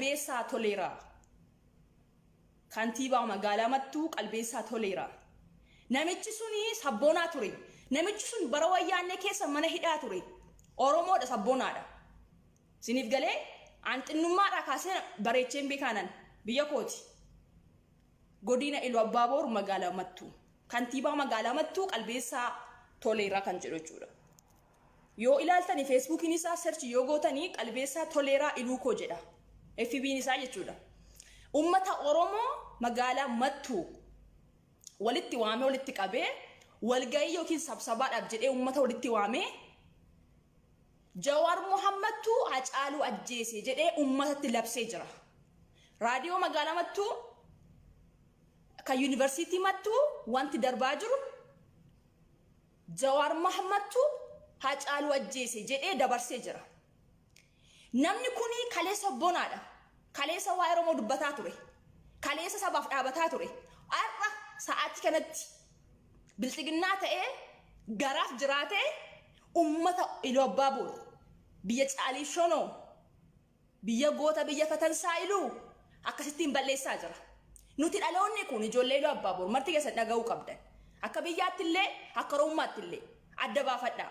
qalbeessaa toleera. Kantiibaa magaalaa Mattuu qalbeessaa toleera. Namichi suni sabboonaa ture. Namichi sun bara wayyaanee keessa mana hidhaa ture. Oromoodha sabboonaadha. Siniif galee anxinnummaadha kaasee bareecheen beekaanan biyya kooti. Godina Iluu Abbaaboor magaalaa Mattuu. Kantiibaa magaalaa Mattuu qalbeessaa toleera kan jedhu jechuudha. Yoo ilaaltanii Facebookiin isaa search yoo gootanii qalbeessaa toleeraa Iluu koo jedha. FB'n isaa jechuudha. Ummata Oromoo magaalaa Mattuu walitti waamee walitti qabee walgahii yookiin sabsabaadhaaf jedhee ummata walitti waamee Jawaar Mohammadtu Hacaaluu ajjeese jedhee ummatatti labsee jira. Raadiyoo magaalaa Mattuu kan Yuunivarsiitii Mattuu wanti darbaa jiru Jawaar Mohammadtu Hacaaluu ajjeese jedhee dabarsee jira. Namni kuni kaleessa bonaadha. Kaleessa waa'ee Oromoo dubbataa ture. Kaleessa sabaaf dhaabataa ture. Har'a sa'aatii kanatti bilxiginnaa ta'ee garaaf jiraatee ummata Iluu Abbaaboor biyya caalii shonoo biyya goota biyya fatansaa Iluu akkasittiin balleessaa jira. Nuti dhaloonni kun ijoollee Iluu Abbaaboor marti keessa dhaga'uu qabdan. Akka biyyaatti illee akka Oromummaatti illee adda baafadhaa.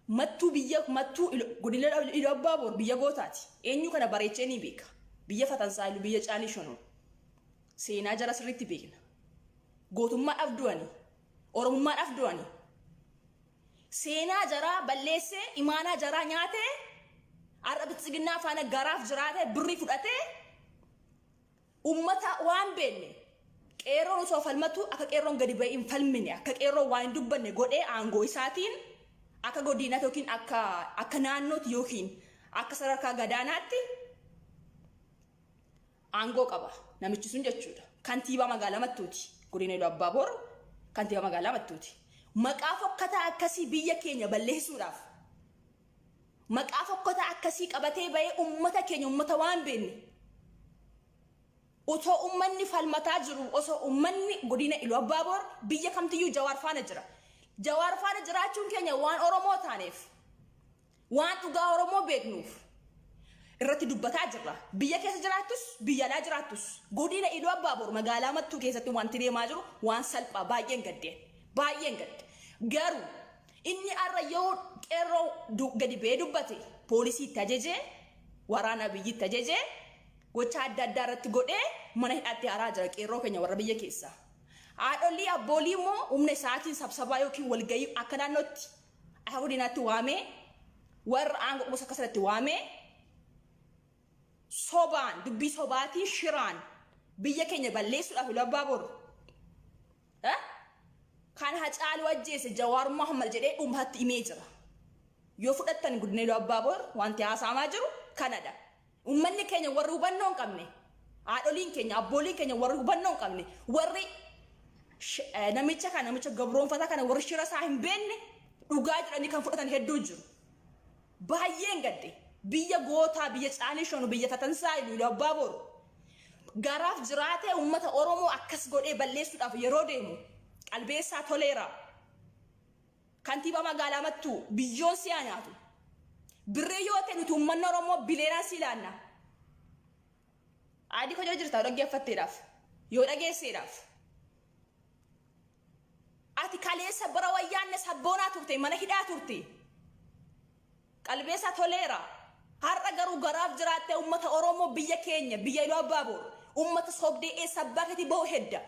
Mattuu biyya Mattuu godina Iluu Abbaaboor biyya gootaati. Eenyu kana bareechee ni beeka. Biyya fatansaa Iluu biyya caalii shonoo. Seenaa jara sirriitti beekna. Gootummaadhaaf du'anii. Oromummaadhaaf du'anii. Seenaa jaraa balleessee imaanaa jaraa nyaatee har'a biltsiginnaa faana garaaf jiraatee birrii fudhatee ummata waan beenne qeerroon osoo falmatu akka qeerroon gadi ba'ee hin falmine akka qeerroon waan hin dubbanne godhee aangoo isaatiin akka godinaatti yookiin akka naannootti yookiin akka sadarkaa gadaanaatti aangoo qaba namichi sun jechuudha. Kantiibaa magaalaa Mattuuti. Godina Iluu Abbaaboor kantiibaa magaalaa Mattuuti. Maqaa fokkataa akkasii biyya keenya balleessuudhaaf maqaa fokkataa akkasii qabatee ba'ee ummata keenya ummata waan beenne otoo ummanni falmataa jiru osoo ummanni godina Iluu Abbaaboor biyya kamtiyyuu Jawaar faana jira. Jawaar faana jiraachuun keenya waan Oromoo taaneef waan dhugaa Oromoo beeknuuf irratti dubbataa jirra. Biyya keessa jiraattus biyya alaa jiraattus godina Iluu Abbaaboor magaalaa Mattuu keessatti wanti deemaa jiru waan salphaa baay'een gaddeen. Baay'een gadde. Garuu inni arra yoo qeerroo gadi ba'ee dubbate poolisii itti ajajee waraana biyyi itti ajajee gocha adda addaa irratti godhee mana hidhaatti haraa jira qeerroo keenya warra biyya keessaa. Haadholii abboolii immoo humna isaatiin sabsabaa yookiin walgahii akka naannootti akka godinaatti waamee warra aangoo gosa akkasatti waamee sobaan dubbii sobaatiin shiraan biyya keenya balleessuudhaaf Iluu Abbaaboor. Kan Hacaaluu ajjeese Jawaar Mohammad jedhee ummatti himee jira. Yoo fudhattan godina Iluu Abbaaboor wanti haasa'amaa jiru kanadha. Ummanni keenya warri hubannoo hin qabne, haadholiin keenya, abbooliin keenya warri hubannoo hin qabne, warri namicha gabroonfataa kana warri shira isaa hin beenne dhugaa jedhanii kan fudhatan hedduu jiru. Baay'een gadde. Biyya gootaa, biyya caalii shonoo, biyya fatansaa Iluu Abbaaboor garaaf jiraatee ummata Oromoo akkas godhee balleessuudhaaf yeroo deemu qalbeessaa toleera. Kantiibaa magaalaa Mattuu biyyoon siyaa nyaatu. Birrii yoo ta'e nuti uummanni Oromoo bileeraan si ilaanna. Adii koo jirta dhaggeeffatteedhaaf yoo dhageesseedhaaf. Ati kaleessa bara wayyaanne sabboonaa turte mana hidhaa turte. Qalbeessaa toleera. Har'a garuu garaaf jiraattee uummata Oromoo biyya keenya biyya Iluu Abbaaboor uummata sobdee eessa bakkeetti bahu hedda.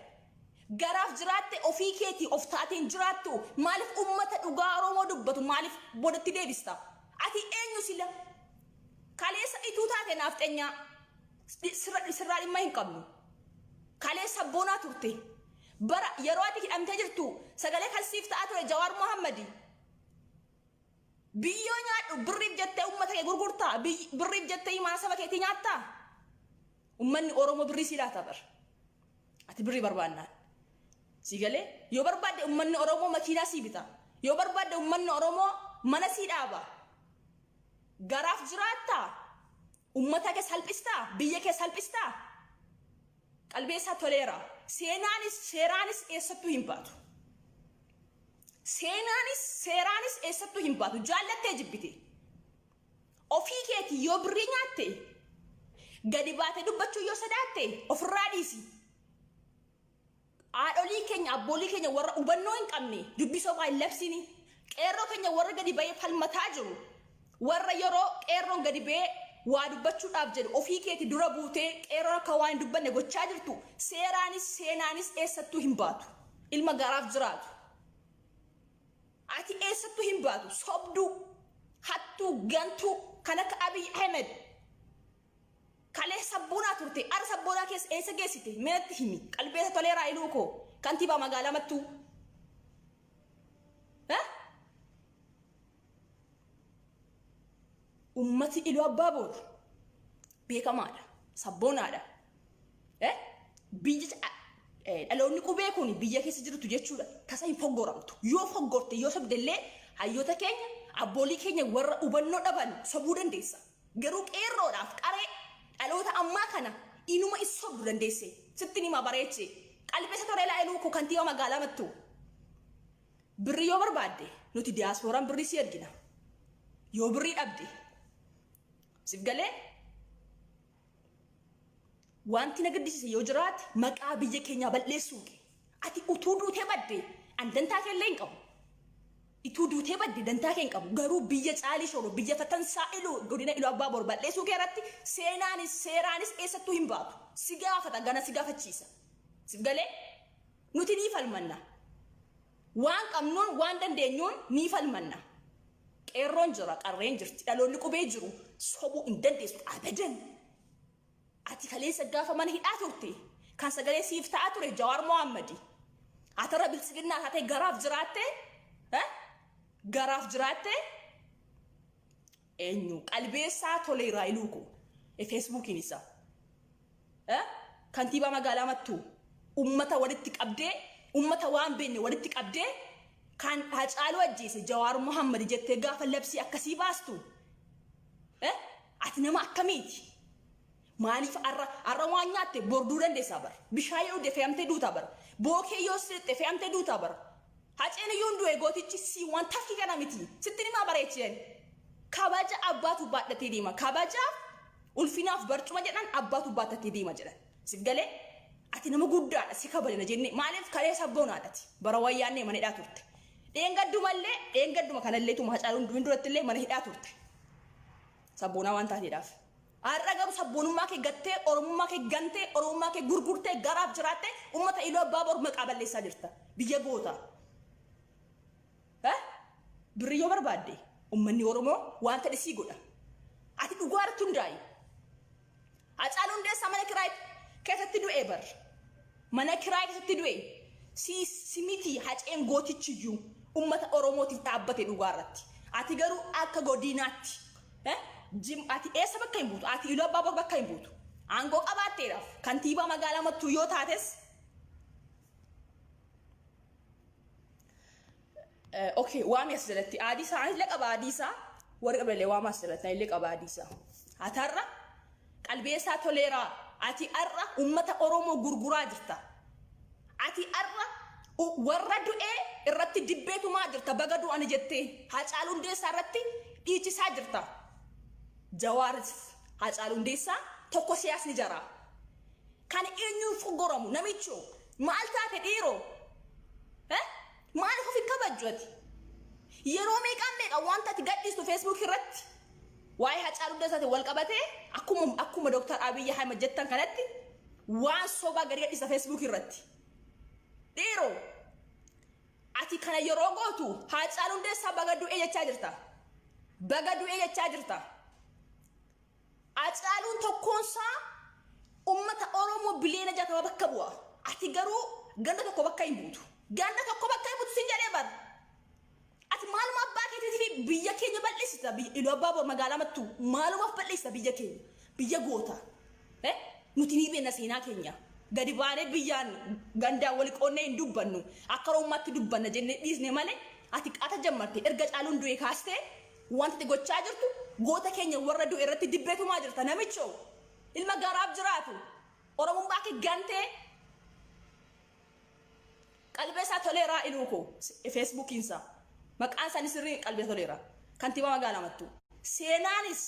Garaaf jiraatte ofii keetii of taateen jiraattu maaliif ummata dhugaa Oromoo dubbatu maaliif bodatti deebista? Ati eenyu sila? Kaleessa ituu taate naaf xeenyaa sirraa dhimma hin qabnu. Kaleessa boonaa turte. Bara yeroo ati hidhamtee jirtu sagalee kan siif ta'aa ture Jawaar Mohammadi. Biyyoo nyaadhu birriif jettee ummata kee gurgurtaa birriif jettee imaana saba keetii nyaattaa? Ummanni Oromoo birrii si laata bar. Ati birrii barbaannaan. Sigalee yoo barbaadde ummanni Oromoo makiinaa si bita. Yoo barbaadde ummanni Oromoo mana si dhaaba. Garaaf jiraattaa? Ummata kee salphistaa? Biyya kee salphistaa? Qalbeessaa toleera. Seeraanis eessattuu hin baatu. Seeraanis eessattuu hin baatu. Jaallattee jibbite. ofii keeti yoo birrii nyaatte gadi baate dubbachuu yoo sadaatte ofirraa dhiisi. Haadholii keenya abboolii keenya warra hubannoo hin qabne dubbisoo waa hin labsini. Qeerroo keenya warra gadi ba'ee falmataa jiru warra yeroo qeerroon gadi ba'ee waa dubbachuudhaaf jedhu ofii keeti dura buutee qeerroon akka waa hin dubbanne gochaa jirtu seeraanis seenaanis eessattuu hin baatu. Ilma garaaf jiraatu. Ati eessattuu hin baatu. Sobduu hattuu gantuu kan akka Abiy Ahmed kalee sabboonaa turte ara sabboonaa keessa eessa geessite meetti himi qalbeessa toleeraa iluu koo kantiibaa magaalaa Mattuu. Ummati Iluu Abbaaboor beekamaadha sabboonaadha. Biyya dhaloonni qubee kun biyya keessa jirtu jechuudha. Tasa hin foggoramtu. Yoo foggorte yoo sobdellee hayyoota keenya abboolii keenya warra hubannoo dhaban sobuu dandeessa. Garuu qeerroodhaaf qaree dhaloota ammaa kana inuma is sobdu dandeesse. Sitti nima bareeche qalbeessa toleeraa iluu koo kantiibaa magaalaa Mattuu. Birrii yoo barbaadde nuti diyaaspooraan birrii si ergina. Yoo birrii dhabde sif galee wanti nagaddisiise yoo jiraate maqaa biyya keenyaa balleessuuke. Ati utuu duutee badde an dantaa keellee hin qabu. Ituu duutee badde dantaa kee hin qabu. Garuu biyya caalii shooro biyya fatansaa iluu godina Iluu Abbaaboor balleessuu keerratti seenaanis seeraanis eessattuu hin baatu. Si gaafata gana si gaafachiisa. Sif galee nuti ni falmanna. Waan qabnuun waan dandeenyuun ni falmanna. Qeerroon jira qarreen jirti dhaloonni qubee jiru sobuu hin dandeessu abadan. Ati kaleessa gaafa mana hidhaa turte kan sagalee siif ta'aa ture Jawaar Mohammadi. Atara bilisiginnaa taatee garaaf jiraatte eenyu qalbeessaa toleeraa iluu koo Facebookiin isaa kantiibaa magaalaa Mattuu ummata walitti qabdee ummata waan beenne walitti qabdee kan Hacaaluu ajjeese Jawaar Mohammadi jettee gaafa labsii akkasii baastu ati nama akkamiiti? Maaliif arra waan nyaatte borduu dandeessaa bara. Bishaan yoo fe'amtee duutaa bara. Bookee yoo sirriitte fe'amtee duutaa bara. Haceen yoo du'e gootichi si waan tafki kana miti. Sitti nima bareecheen. Kabaja abbaatu baadhatee deema. Kabajaaf ulfinaaf barcuma jedhan abbaatu baadhatee deema jedhan. Sif galee ati nama guddaadha si kabajna jenne maaliif kalee sabboonaadhati. Bara wayyaannee mana hidhaa turte. Dheengadduma kanallee tuma Hacaaluun duratti illee mana hidhaa turte. Sabboonaa waan taateedhaaf. Har'a garuu sabboonummaa kee gattee oromummaa kee gantee oromummaa kee gurgurtee garaaf jiraatte ummata Iluu Abbaaboor maqaa balleessaa jirta. Biyya goota. Birrii yoo barbaadde ummanni Oromoo wanta dhisii godha. Ati dhugaa irratti hundaa'i. Hacaaluu Hundeessaa mana kiraay keessatti du'ee bar. Mana kiraay keessatti du'e. Simiti haceen gootichiyyuu ummata Oromootiif dhaabbate dhugaa irratti. Ati garuu akka godinaatti. Ati eessa bakka hin buutu? Ati Iluu Abbaaboor bakka hin buutu. Aangoo qabaatteedhaaf kantiibaa magaalaa Mattuu yoo taates. Okay, waami as jalatti Aadiisaa anillee qaba Aadiisaa warri qaballee waama as jalatti anillee qaba Aadiisaa. Ati har'a qalbeessaa toleeraa ati har'a ummata Oromoo gurguraa jirta. Ati har'a warra du'ee irratti dibbeetumaa jirta baga du'ani jettee Hacaaluu Hundeessaa irratti dhiichisaa jirta. Jawaaris Hacaaluu Hundeessaa tokko siyaasni jara. Kan eenyuun foggoramu namichoo maal taate dhiiroo? Maaliif ofi kabajju ati? Yeroo meeqa wanta ati gadhiistu Facebook irratti waa'ee Hacaaluu Hundeessaatiin wal qabatee akkuma Dr. Abiy Ahmed jettan kanatti waan sobaa gadi gadhiisa Facebook irratti. Dhiiroo ati kana yeroo gootu Hacaaluu Hundeessaa baga du'ee jechaa jirta. Baga du'ee jechaa jirta. Hacaaluun tokkoonsaa ummata Oromoo bileena jaatama bakka bu'a. Ati garuu ganda tokko bakka hin buutu. Ganda tokko bakka hin buutu sin jedhee bar. Ati maaluma abbaa keetiif biyya keenya balleessita. Iluu Abbaaboor magaalaa Mattuu maalumaaf balleessita biyya keenya. Biyya goota. Nuti ni beekna seenaa keenya. Gadi baanee biyyaan gandaan wali qoonnee hin dubbannu. Akka Oromummaatti dubbanna jennee dhiisne malee ati qaata jammarte erga Hacaaluun du'e kaastee wanti gochaa jirtu goota keenya warra du'e irratti dibbeetumaa jirta namichoo ilma garaaf jiraatu Oromummaa kee gantee qalbeessaa toleeraa iluu koo Facebookiinsa maqaan isaanii sirrii qalbeessaa toleeraa kantiibaa magaalaa Mattuu seenaanis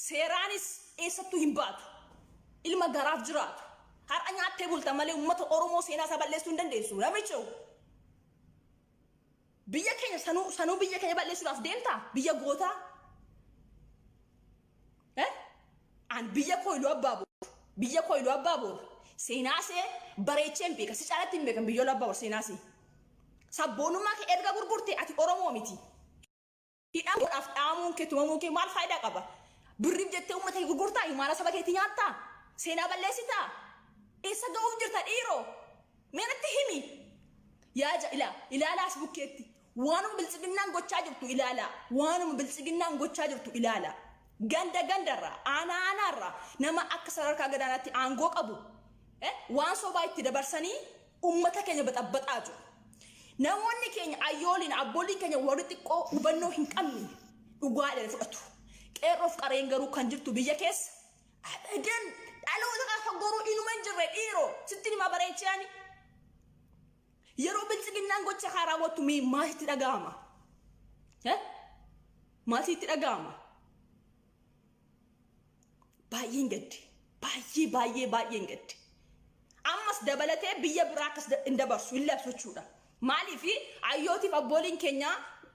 seeraanis eessattuu hin baatu ilma garaaf jiraatu har'a nyaattee bulta malee uummata Oromoo seenaa isaa balleessuu hin dandeessu namicho biyya keenya sanuu biyya keenya balleessuudhaaf deemtaa biyya gootaa an biyya koyiluu abbaaboor seenaasee bareecheen beeka si caalatti hin beekan biyyooluu abbaaboor seenaasee sabboonummaa kee erga gurgurtee ati Oromoo miti hidhamuudhaaf dhaamuun kee tumamuu kee maal faayidaa qaba birriif jettee uummata kee gurgurtaa imaana saba keetii nyaattaa seenaa balleessitaa eessa ga'uuf jirta dhiiroo meenatti himi yaa ilaalaas bukkeetti waanuma biltsiginnaan gochaa jirtu ilaala gandarraa aanaarraa nama akka sadarkaa gadaanaatti aangoo qabu waan sobaa itti dabarsanii uummata keenya baxabbaxaa jiru namoonni keenya ayyooliin abbooliin keenya warri xiqqoo hubannoo hin qabne dhugaadhaan fudhatu qeerroof qareen garuu kan jirtu biyya keessa abadan dhaloota qaafa goruu inuma hin jirre dhiiroo sitti nima bareechaani yeroo biltsiginnaan gocha kaa raawwattu maalitti dhaga'ama baay'een gaddi baay'een gaddi ammas dabalatee biyya biraa akkas hin dabarsu hin labsu jechuudha maaliif ayyootiif abbooliin keenya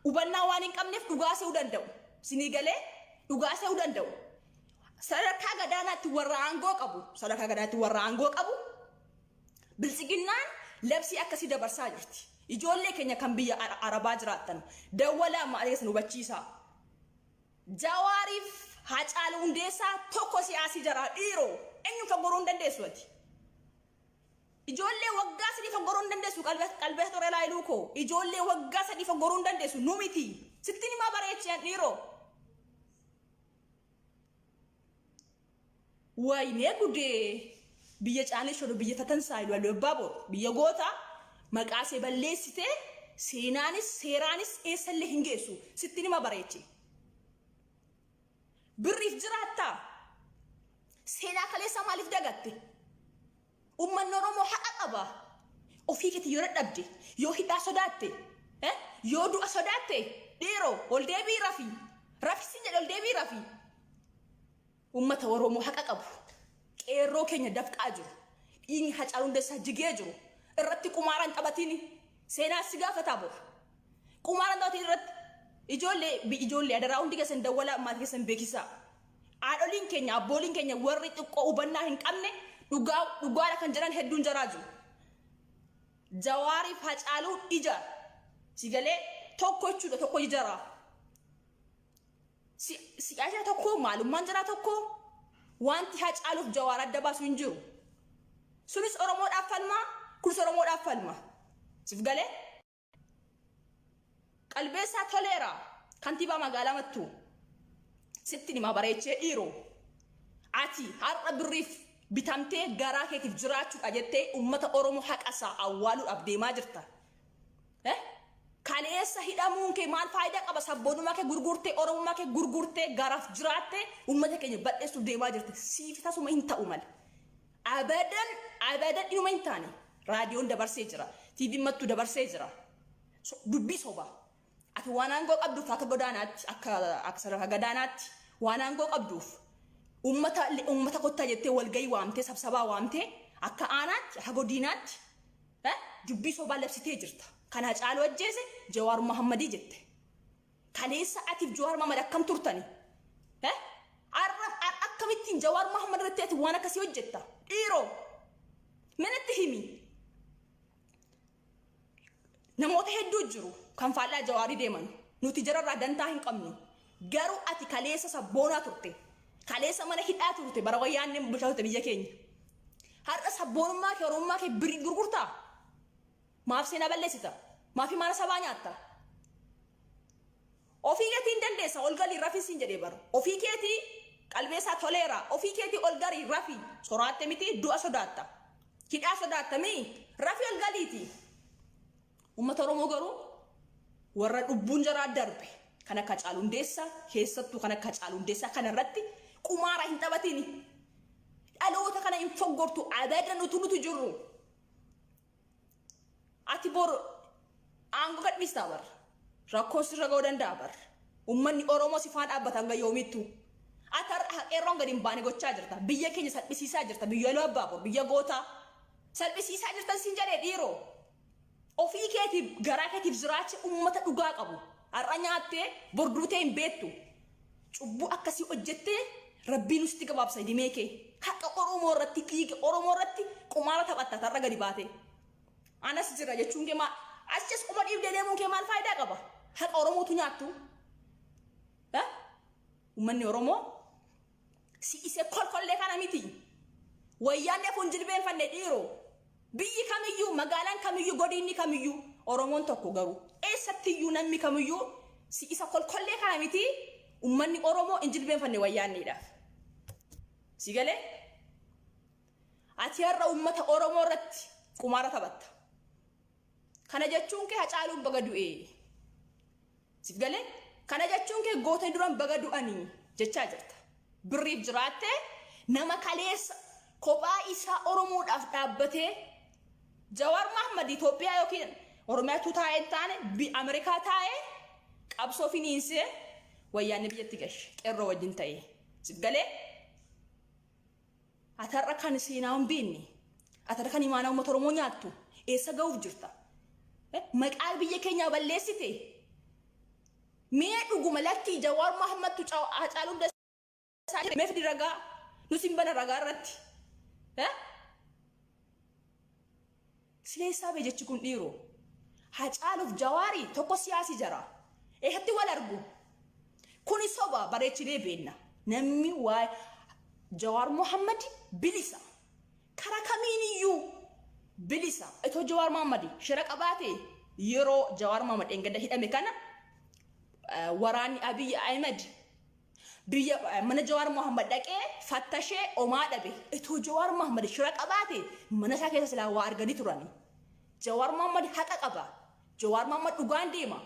hubannaa waan hin qabneef dhugaa se'uu danda'u sinii galee dhugaa se'uu danda'u sadarkaa gadaanaatti warra aangoo qabu biltsiginnaan labsii akkasii dabarsaa jirti ijoollee keenya kan biyya arabaa jiraattan dawwalaa maaliif hubachiisaa Jawaariif Haacaaluu Hundeessaa tokko siyaasii jara dhiiroo eenyu fagoruu hin dandeessu ati ijoollee waggaa 3 fagoruu hin dandeessu qalbee toree laayiluu koo ijoollee waggaa 3 fagoruu hin dandeessu nu miti sitti nima bareechan dhiiroo waynee gudee biyya caalee shodo biyya fatansaa iluu aluu abbaaboo biyya goota maqaasee balleessitee seenaanis seeraanis eessallee hin geessu sitti nima bareeche birriif jiraattaa seenaa kaleessa maaliif dagatte ummanni Oromoo haqa qaba ofii keetii yoo dadhabde yoo hidhaa sodaatte yoo du'a sodaatte dhiiroo ol deebii rafisi jedhe ol deebii rafi ummata Oromoo haqa qabu qeerroo keenya dafqaa jiru dhiigni Haacaaluu Hundeessaa jigee jiru irratti qumaaraan taphatini seenaa si gaafataa bor qumaaraan taphatiin irratti ijoollee adaraa hundi keessan dawwalaa maatii keessan beekisaa haadholiin keenya abbooliin keenya warri xiqqoo hubannaa hin qabne dhugaadha kan jiran hedduun jaraa jiru Jawaariif Haacaaluu ija sigalee tokko jechuudha tokko ijaraa siyaasa tokko maalummaan jiraa tokko wanti Haacaaluuf Jawaar adda baasu hin jiru sunis Oromoodhaaf falmaa kunis Oromoodhaaf falmaa sif galee qalbeessaa toleera kantiibaa magaalaa Mattuu sitti nima bareechee dhiiroo ati har'a birriif bitamtee garaa keetiif jiraachuudha jettee ummata Oromoo haqasaa awwaaluudhaaf deemaa jirta kaleessa hidhamuun kee maal faayidaa qaba sabboonummaa kee gurgurtee Oromummaa kee gurgurtee garaaf jiraattee ummata keenya badheessuuf deemaa jirta siif tasuma hin ta'u mala abadan inuma hin taane raadiyoon dabarsee jira TV Mattuu dabarsee jira dubbii sobaa ati waan aangoo qabduuf akka godaanaatti akka sadarkaa gadaanaatti waan aangoo qabduuf ummata kottaa jettee walgahii waamtee sabsabaa waamtee akka aanaatti akka godinaatti dubbii sobaa labsitee jirta kana Haacaaluu ajjeese Jawaar Mohammadii jette kaleessa atiif Jawaar Mohammad akkam turtani akkamittiin Jawaar Mohammad irratti ati waan akkasii hojjetta dhiiroo manatti himi namoota hedduu jiru kan faallaa Jawaarii deeman nuti jararraa dantaa hin qabnu garuu ati kaleessa sabboonaa turte kaleessa mana hidhaa turte bara wayyaanne bulchaa turte biyya keenya har'a sabboonummaa kee Oromummaa kee birii gurgurtaa maaf seenaa balleessita maafi mana sabaa nyaatta ofii keetii hin dandeessa ol galii rafisiin jedhee bara ofii keetii qalbeessaa toleera ofii keetii ol galii rafi soraatte miti du'a sodaatta hidhaa sodaattami rafi ol galiiti ummata Oromoo garuu warra dhubbuun jaraa darbe kan akka Haacaaluu Hundeessaa keessattuu kan akka Haacaaluu Hundeessaa kana irratti qumaara hin taphatini dhaloota kana hin foggortu abadan nutu jirru ati bor aangoo gadhiistaa bar rakkoon sirra ga'uu danda'a bar ummanni Oromoo si faana dhaabbata hanga yoomittu atar haqeerroon gadi hin baane gochaa jirta biyya keenya salphisiisaa jirta biyya Iluu Abbaabor biyya gootaa salphisiisaa jirtan sin jedhee dhiiroo ofii keetiif garaa keetiif jiraachi ummata dhugaa qabu har'a nyaattee borduutee hin beektu cubbuu akkasii hojjettee rabbiin usti gabaabsa hidimee kee haqa Oromoo irratti dhiiga Oromoo irratti qumaara taphatta tarra gadi baate anas jira jechuun kee maal achis quma dhiibdee deemuun kee maal faayidaa qaba haqa Oromootu nyaattu ummanni Oromoo si isee kolkollee kana miti wayyaanee kun jilbeenfanne dhiiroo biyyi kamiyyuu magaalaan kamiyyuu godinni kamiyyuu Oromoon tokko garuu eessattiyyuu namni kamiyyuu si isa kolkollee kana miti ummanni Oromoo injilbeenfanne wayyaanneedhaaf si galee ati har'a ummata Oromoo irratti qumaara taphatta kana jechuun kee Hacaaluun baga du'ee si galee kana jechuun kee gootee duran baga du'anii jechaa jirta birriif jiraatte nama kaleessa kophaa isaa Oromoodhaaf dhaabbatee Jawaar Mohaammed Itoophiyaa yookiin Oromiyaatu taa'ee taane Ameerikaa taa'ee qabsoo finiinsee wayyaanne biyyatti gashe qeerroo wajjin ta'ee si galee atarra kan seenaa hin beekne atarra kan imaanaa uummata Oromoo nyaattu eessa ga'uuf jirta maqaa biyya keenyaa balleessite mee dhuguma lakki Jawaar Mohaammed tu Hacaaluu Dassaa mee fidi ragaa nuti hin bana ragaa irratti sileessaa bee jechi kun dhiiroo Hacaaluuf Jawaarii tokko siyaasii jara eessatti wal argu kuni soba bareechinee beenna namni waa Jawaar Mohaammed bilisa karaa kamiiniyyuu bilisa itoo Jawaar Mohaammed shira qabaate yeroo Jawaar Mohaammed engada hidhame kana waraanni Abiy Ahmed biyya mana Jawaar Mohaammed dhaqee fattashee omaa dhabe itoo Jawaar Mohaammed shira qabaate mana isaa keessa silaa waa arganii turani Jawaar Mohaammed haqa qaba Jawaar Mohaammed dhugaan deema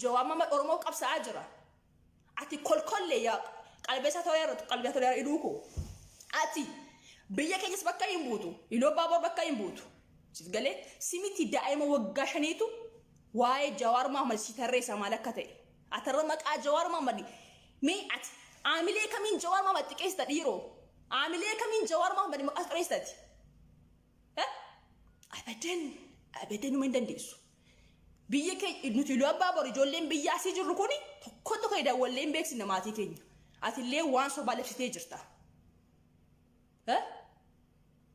Jawaar Mohaammed Oromoo qabsaa'aa jira ati kolkollee yaa qalbeessa toleera iduuko ati biyya keenyas bakka hin buutu Iluu Abbaabor bakka hin buutu si galee simiti daa'ima waggaa shaniitu waa'ee Jawaar Mohaammed si tarreessa maal akka ta'e atarra maqaa Jawaar Mohaammed mee ati aamilee kamiin Jawaar Mohaammed xiqqeessita dhiiroo aamilee kamiin Jawaar Mohaammed maqaa xiqqeessitati abadan numa hin dandeessu biyya keenya nuti Iluu Abbaabor ijoolleen biyya asii jirru kuni tokko tokko daawwallee hin beeksisne maatii keenya atillee waan sobaa labsitee jirta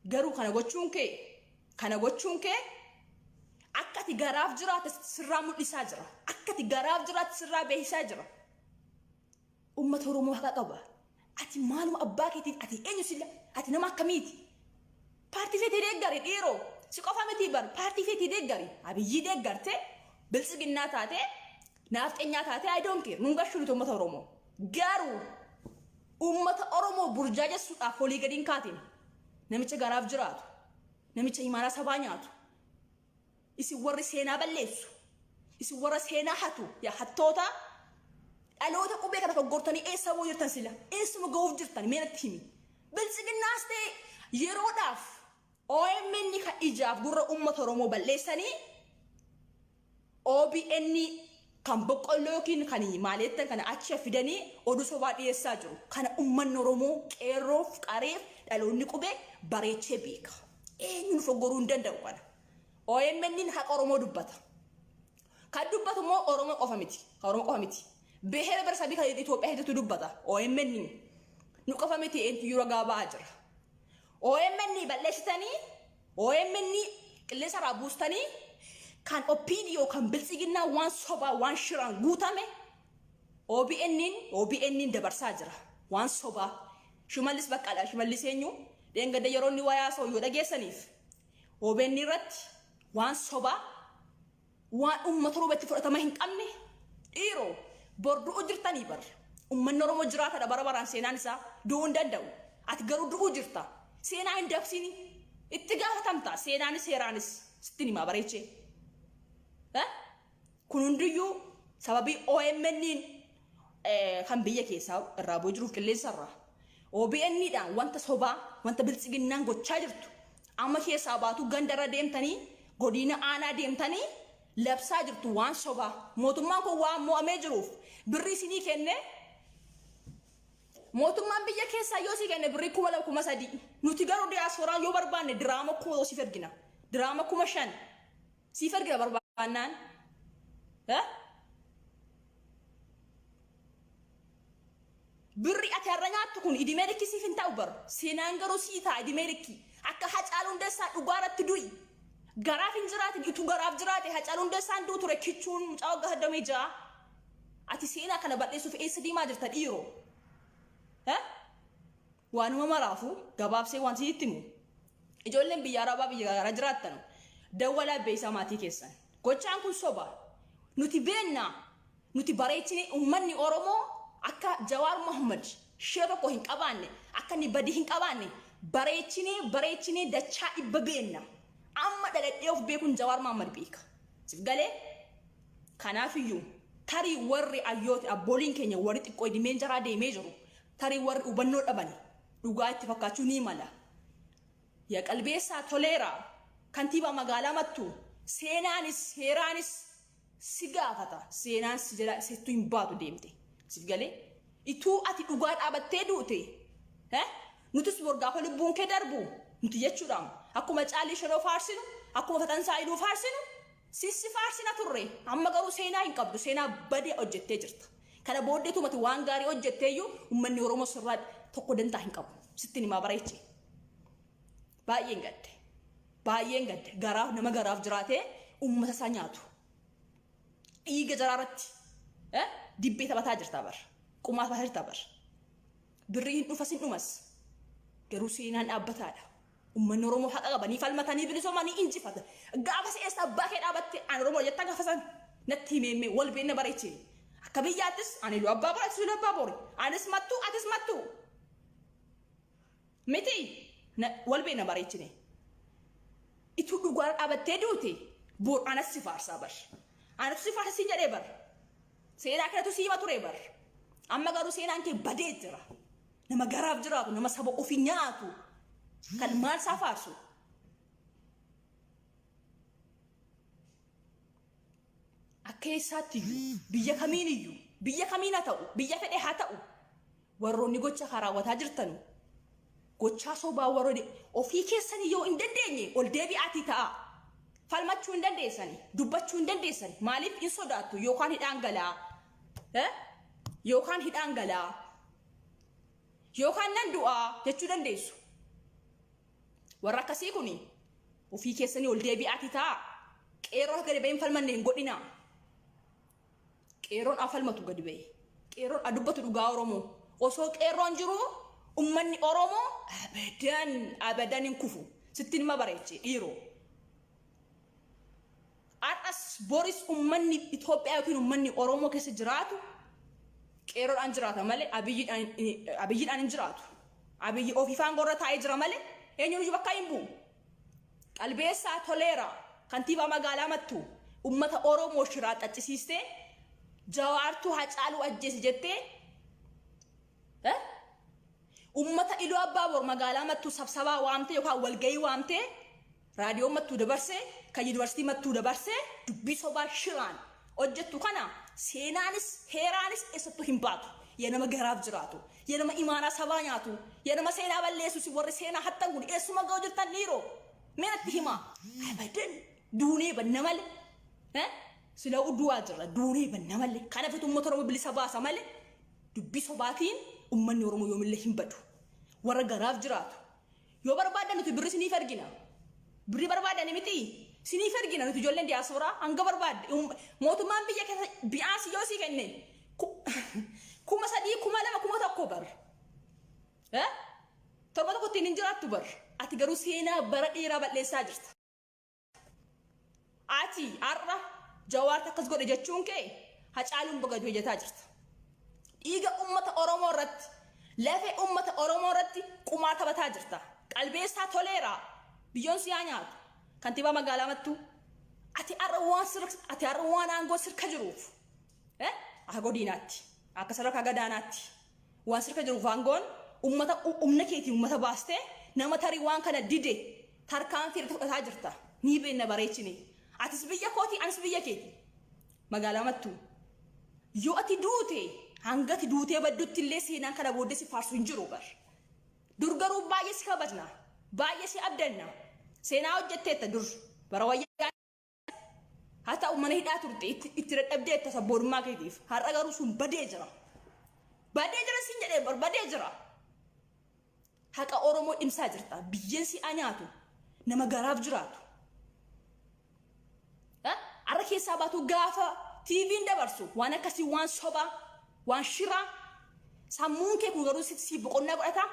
garuu kana gochuun kee akka ati garaaf jiraate sirraa mul'isaa jira akka ati garaaf jiraate sirraa beeksisaa jira ummata Oromoo haqa qaba ati maaluma abbaa keetiin ati eenyu silla ati nama akkamiiti paartii feetii deeggari dhiiroo si qofa miti bar paartii feetii deeggari Abiyyi deeggarte bilisiginnaa taate naafxeenyaa taate I don't care nun gashuutu ummata Oromoo garuu ummata Oromoo burjaajessuudhaaf olii gadiin kaatiin namicha garaaf jiraatu namicha imaanaa sabaa nyaatu isin warri seenaa balleessu isin warra seenaa hatu yaa hattoota dhaloota qubee kana faggortanii eessa boo jirtan sila eessuma ga'uuf jirtan meenatti himi bilisiginnaas ta'e yeroodhaaf OMN kan ijaaf gurra ummata Oromoo balleessanii OBN kan boqqolloo yookiin kan maaleettan kana achi fidanii oduu sobaa dhiyeessaa jiru kana ummanni Oromoo qeerroof qareef dhaloonni qubee bareechee beeka eenyuun foggoruu hin danda'u kana OMN haqa Oromoo dubbata kan dubbatu immoo Oromoo qofa miti beheera barsabii kan Itoophiyaa heddatu dubbata OMN nu qofa miti eenyu ragaa ba'aa jira OMN balleessitanii OMN qilleensa irraa buustanii kan opinion kan bilisiginnaa waan sobaa waan shiraan guutame OBN dabarsaa jira waan sobaa Shimallis Baqqalaa Shimallis eenyu deengada yeroonni wayaa soo yoo dhageessaniif OBN irratti waan sobaa waan ummata Oromootti fudhatama hin qabne dhiiroo borduu jirtanii bar ummanni Oromoo jiraatadha bara baraan seenaan isaa du'uu hin danda'u ati garuu du'uu jirta seenaa hin dabsini itti gaafatamta seenaanis seeraanis sitti himaa bareechee kun hundiyyuu sababii OMN kan biyya keessaa irraa bu'ee jiruuf qilleensarraa OBN dhaan wanta sobaa wanta bilisiginnaan gochaa jirtu amma keessaa baatu gandarra deemtanii godina aanaa deemtanii labsaa jirtu waan sobaa mootummaan kun waan mo'amee jiruuf birrii isinii kenne mootummaan biyya keessaa yoo si kenne birrii 2,300 nuti garuu diyaasporaa yoo barbaanne diraama 1,000 siif ergina diraama 5,000 siif ergina barbaannaan birri ati har'a nyaattu kun idimee dhikki siif hin ta'u bar seenaan garuu sii ta'a idimee dhikki akka Hacaaluu Hundeessaa dhugaarratti du'i garaaf hin jiraatin itu garaaf jiraate Hacaaluu Hundeessaan du'u ture kichuun mucaa waggaa 26 ati seenaa kana balleessuuf eessa deemaa jirta dhiiroo waanuma maraafu gabaabsee wanti itti himu ijoolleen biyya arabaa biyya garaa jiraattan dawwalaa beeysaa maatii keessan gochaan kun soba nuti beenna nuti bareechine ummanni Oromoo akka Jawaar Mohammad shee tokko hin qabaanne akka ni badii hin qabaanne bareechine dachaa dhibba beenna amma dhaladhee of beekun Jawaar Mohammad beeka sif galee kanaafiyyuu tarii warri ayyooti abbooliin keenya warri xiqqoo idimeen jaraa deemee jiru tarii warri hubannoo dhabani dhugaa itti fakkaachuu ni mala yaa qalbeessaa toleera kantiibaa magaalaa Mattuu seenaanis heeraanis si gaafata seenaan si jala settu hin baatu deemte sif galee ituu ati dhugaa dhaabattee duute nutis borgaafa lubbuun kee darbu nuti jechuudhaan akkuma caalii shanoo faarsinu akkuma fatansaa iduu faarsinu sissi faarsina turre amma garuu seenaa hin qabdu seenaa badee hojjettee jirta kana booddeetu mati waan gaarii hojjetteeyyuu ummanni Oromoo sirraa tokko dantaa hin qabu sittin himaa bareeche baay'een gadde garaaf nama garaaf jiraatee ummata isaa nyaatu dhiiga jaraarratti dibbee taphataa jirta bar qumaa taphataa jirta bar birrii hin dhufas hin dhumas garuu seenaan dhaabbataadha ummanni Oromoo haqa qabanii falmatanii bilisoomanii injifata gaafa seessa abbaa kee dhaabatte an Oromoo jetta gaafasan natti himeemme wal beekna bareeche akka biyyaattis ani lu abbaa bora su abbaa bori anis mattu atis mattu miti wal beekna bareechine itu dhugaa dhaabattee duute bor anas si faarsaa bar anas si faarsi jedhee bar seenaa kanatu si hima ture bar amma garuu seenaan kee badee jira nama garaaf jiraatu nama saba ofii nyaatu kan maal isaa faarsu akka eessaatti biyya kamiiniyyuu biyya kamiin haa ta'u biyya fedhe haa ta'u warroonni gocha raawwataa jirtan gochaa sobaa warroonni ofii keessanii yoo hin dandeenye ol deebi'aatii ta'a falmachuu hin dandeessani dubbachuu hin dandeessani maaliif hin sodaattu yookaan hidhaan galaa yookaan nan du'aa jechuu dandeessu warra akkasii kuni ofii keessanii ol deebi'aatii ta'a qeerroo gadi ba'een falmanne hin godhina qeerroon afalmatu gadi ba'e qeerroon adubbatu dhugaa Oromoo osoo qeerroon jiru ummanni Oromoo abadan hin kufu sittin ma bareeche dhiiroo Atas boris ummanni Itoophiyaa yookiin ummanni Oromoo keessa jiraatu qeerroodhaan jiraata malee abiyyiidhaan hin jiraatu abiyyi ofiifaan gorra taa'ee jira malee eenyuun bakka hin bu'u qalbeessaa toleera kantiibaa magaalaa Mattuu ummata Oromoo shiraa xaccisiistee Jawaartuu Hacaaluu ajjeese jettee ummata Iluu Abbaaboor magaalaa Mattuu sabsabaa waamtee yookaan walgahii waamtee raadiyoo Mattuu dabarsee kan yuunivarsiitii Mattuu dabarsee dubbii sobaa shiraan hojjettu kana seenaanis heeraanis eessattuu hin baatu yaa nama garaaf jiraatu yaa nama imaanaa sabaa nyaatu yaa nama seenaa balleessu si warri seenaa hattan kun eessuma ga'u jirtan dhiiroo meenatti himaa abadan duunee banna malee sila uduwaa jirra duunee banna malee kana fitu uummata Oromoo bilisa baasa malee dubbii sobaatiin ummanni Oromoo yoomillee hin badu warra garaaf jiraatu yoo barbaadan nuti birri siniif ergina birri barbaadan miti siniif ergina nuti ijoolleen diyaasporaa hanga barbaadde mootummaan biyya keessa bi'aasi yoo sii kenne 3,000 2,000 1,000 bar torba tokko ittiin hin jiraattu bar ati garuu seenaa bara dheeraa balleessaa jirta ati har'a Jawaar takkas godhe jechuun kee Hacaaluun bagadu hojjetaa jirta dhiiga ummata Oromoo irratti lafee ummata Oromoo irratti qumaa taphataa jirta qalbeessaa toleera biyyoon siyaa nyaatu kantiibaa magaalaa Mattuu ati har'a waan aangoo sirka jiruuf akka godinaatti akka sadarkaa gadaanaatti waan sirka jiruuf aangoon ummata umna keetii ummata baastee nama tarii waan kana dide tarkaanfii fudhataa jirta ni beekna bareechine atis biyya kooti anis biyya keeti magaalaa Mattuu yoo ati duute hangati duutee baddutti illee seenaan kana booddee si faarsu hin jiru bar. Dur garuu baay'ee si kabajna, baay'ee si abdanna. Seenaa hojjetteetta dur bara wayyaa haa ta'u mana hidhaa turte itti dadhabdeetta sabboonummaa keetiif. Har'a garuu sun badee jira. Badee jira siin jedhee bar badee jira. Haqa Oromoo dhimsaa jirta. Biyyeen si nyaatu nama garaaf jiraatu. Arra keessaa baatu gaafa TV'n dabarsu waan akkasii waan sobaa waan shiraa sammuun kee kun garuu si boqonnaa godhata.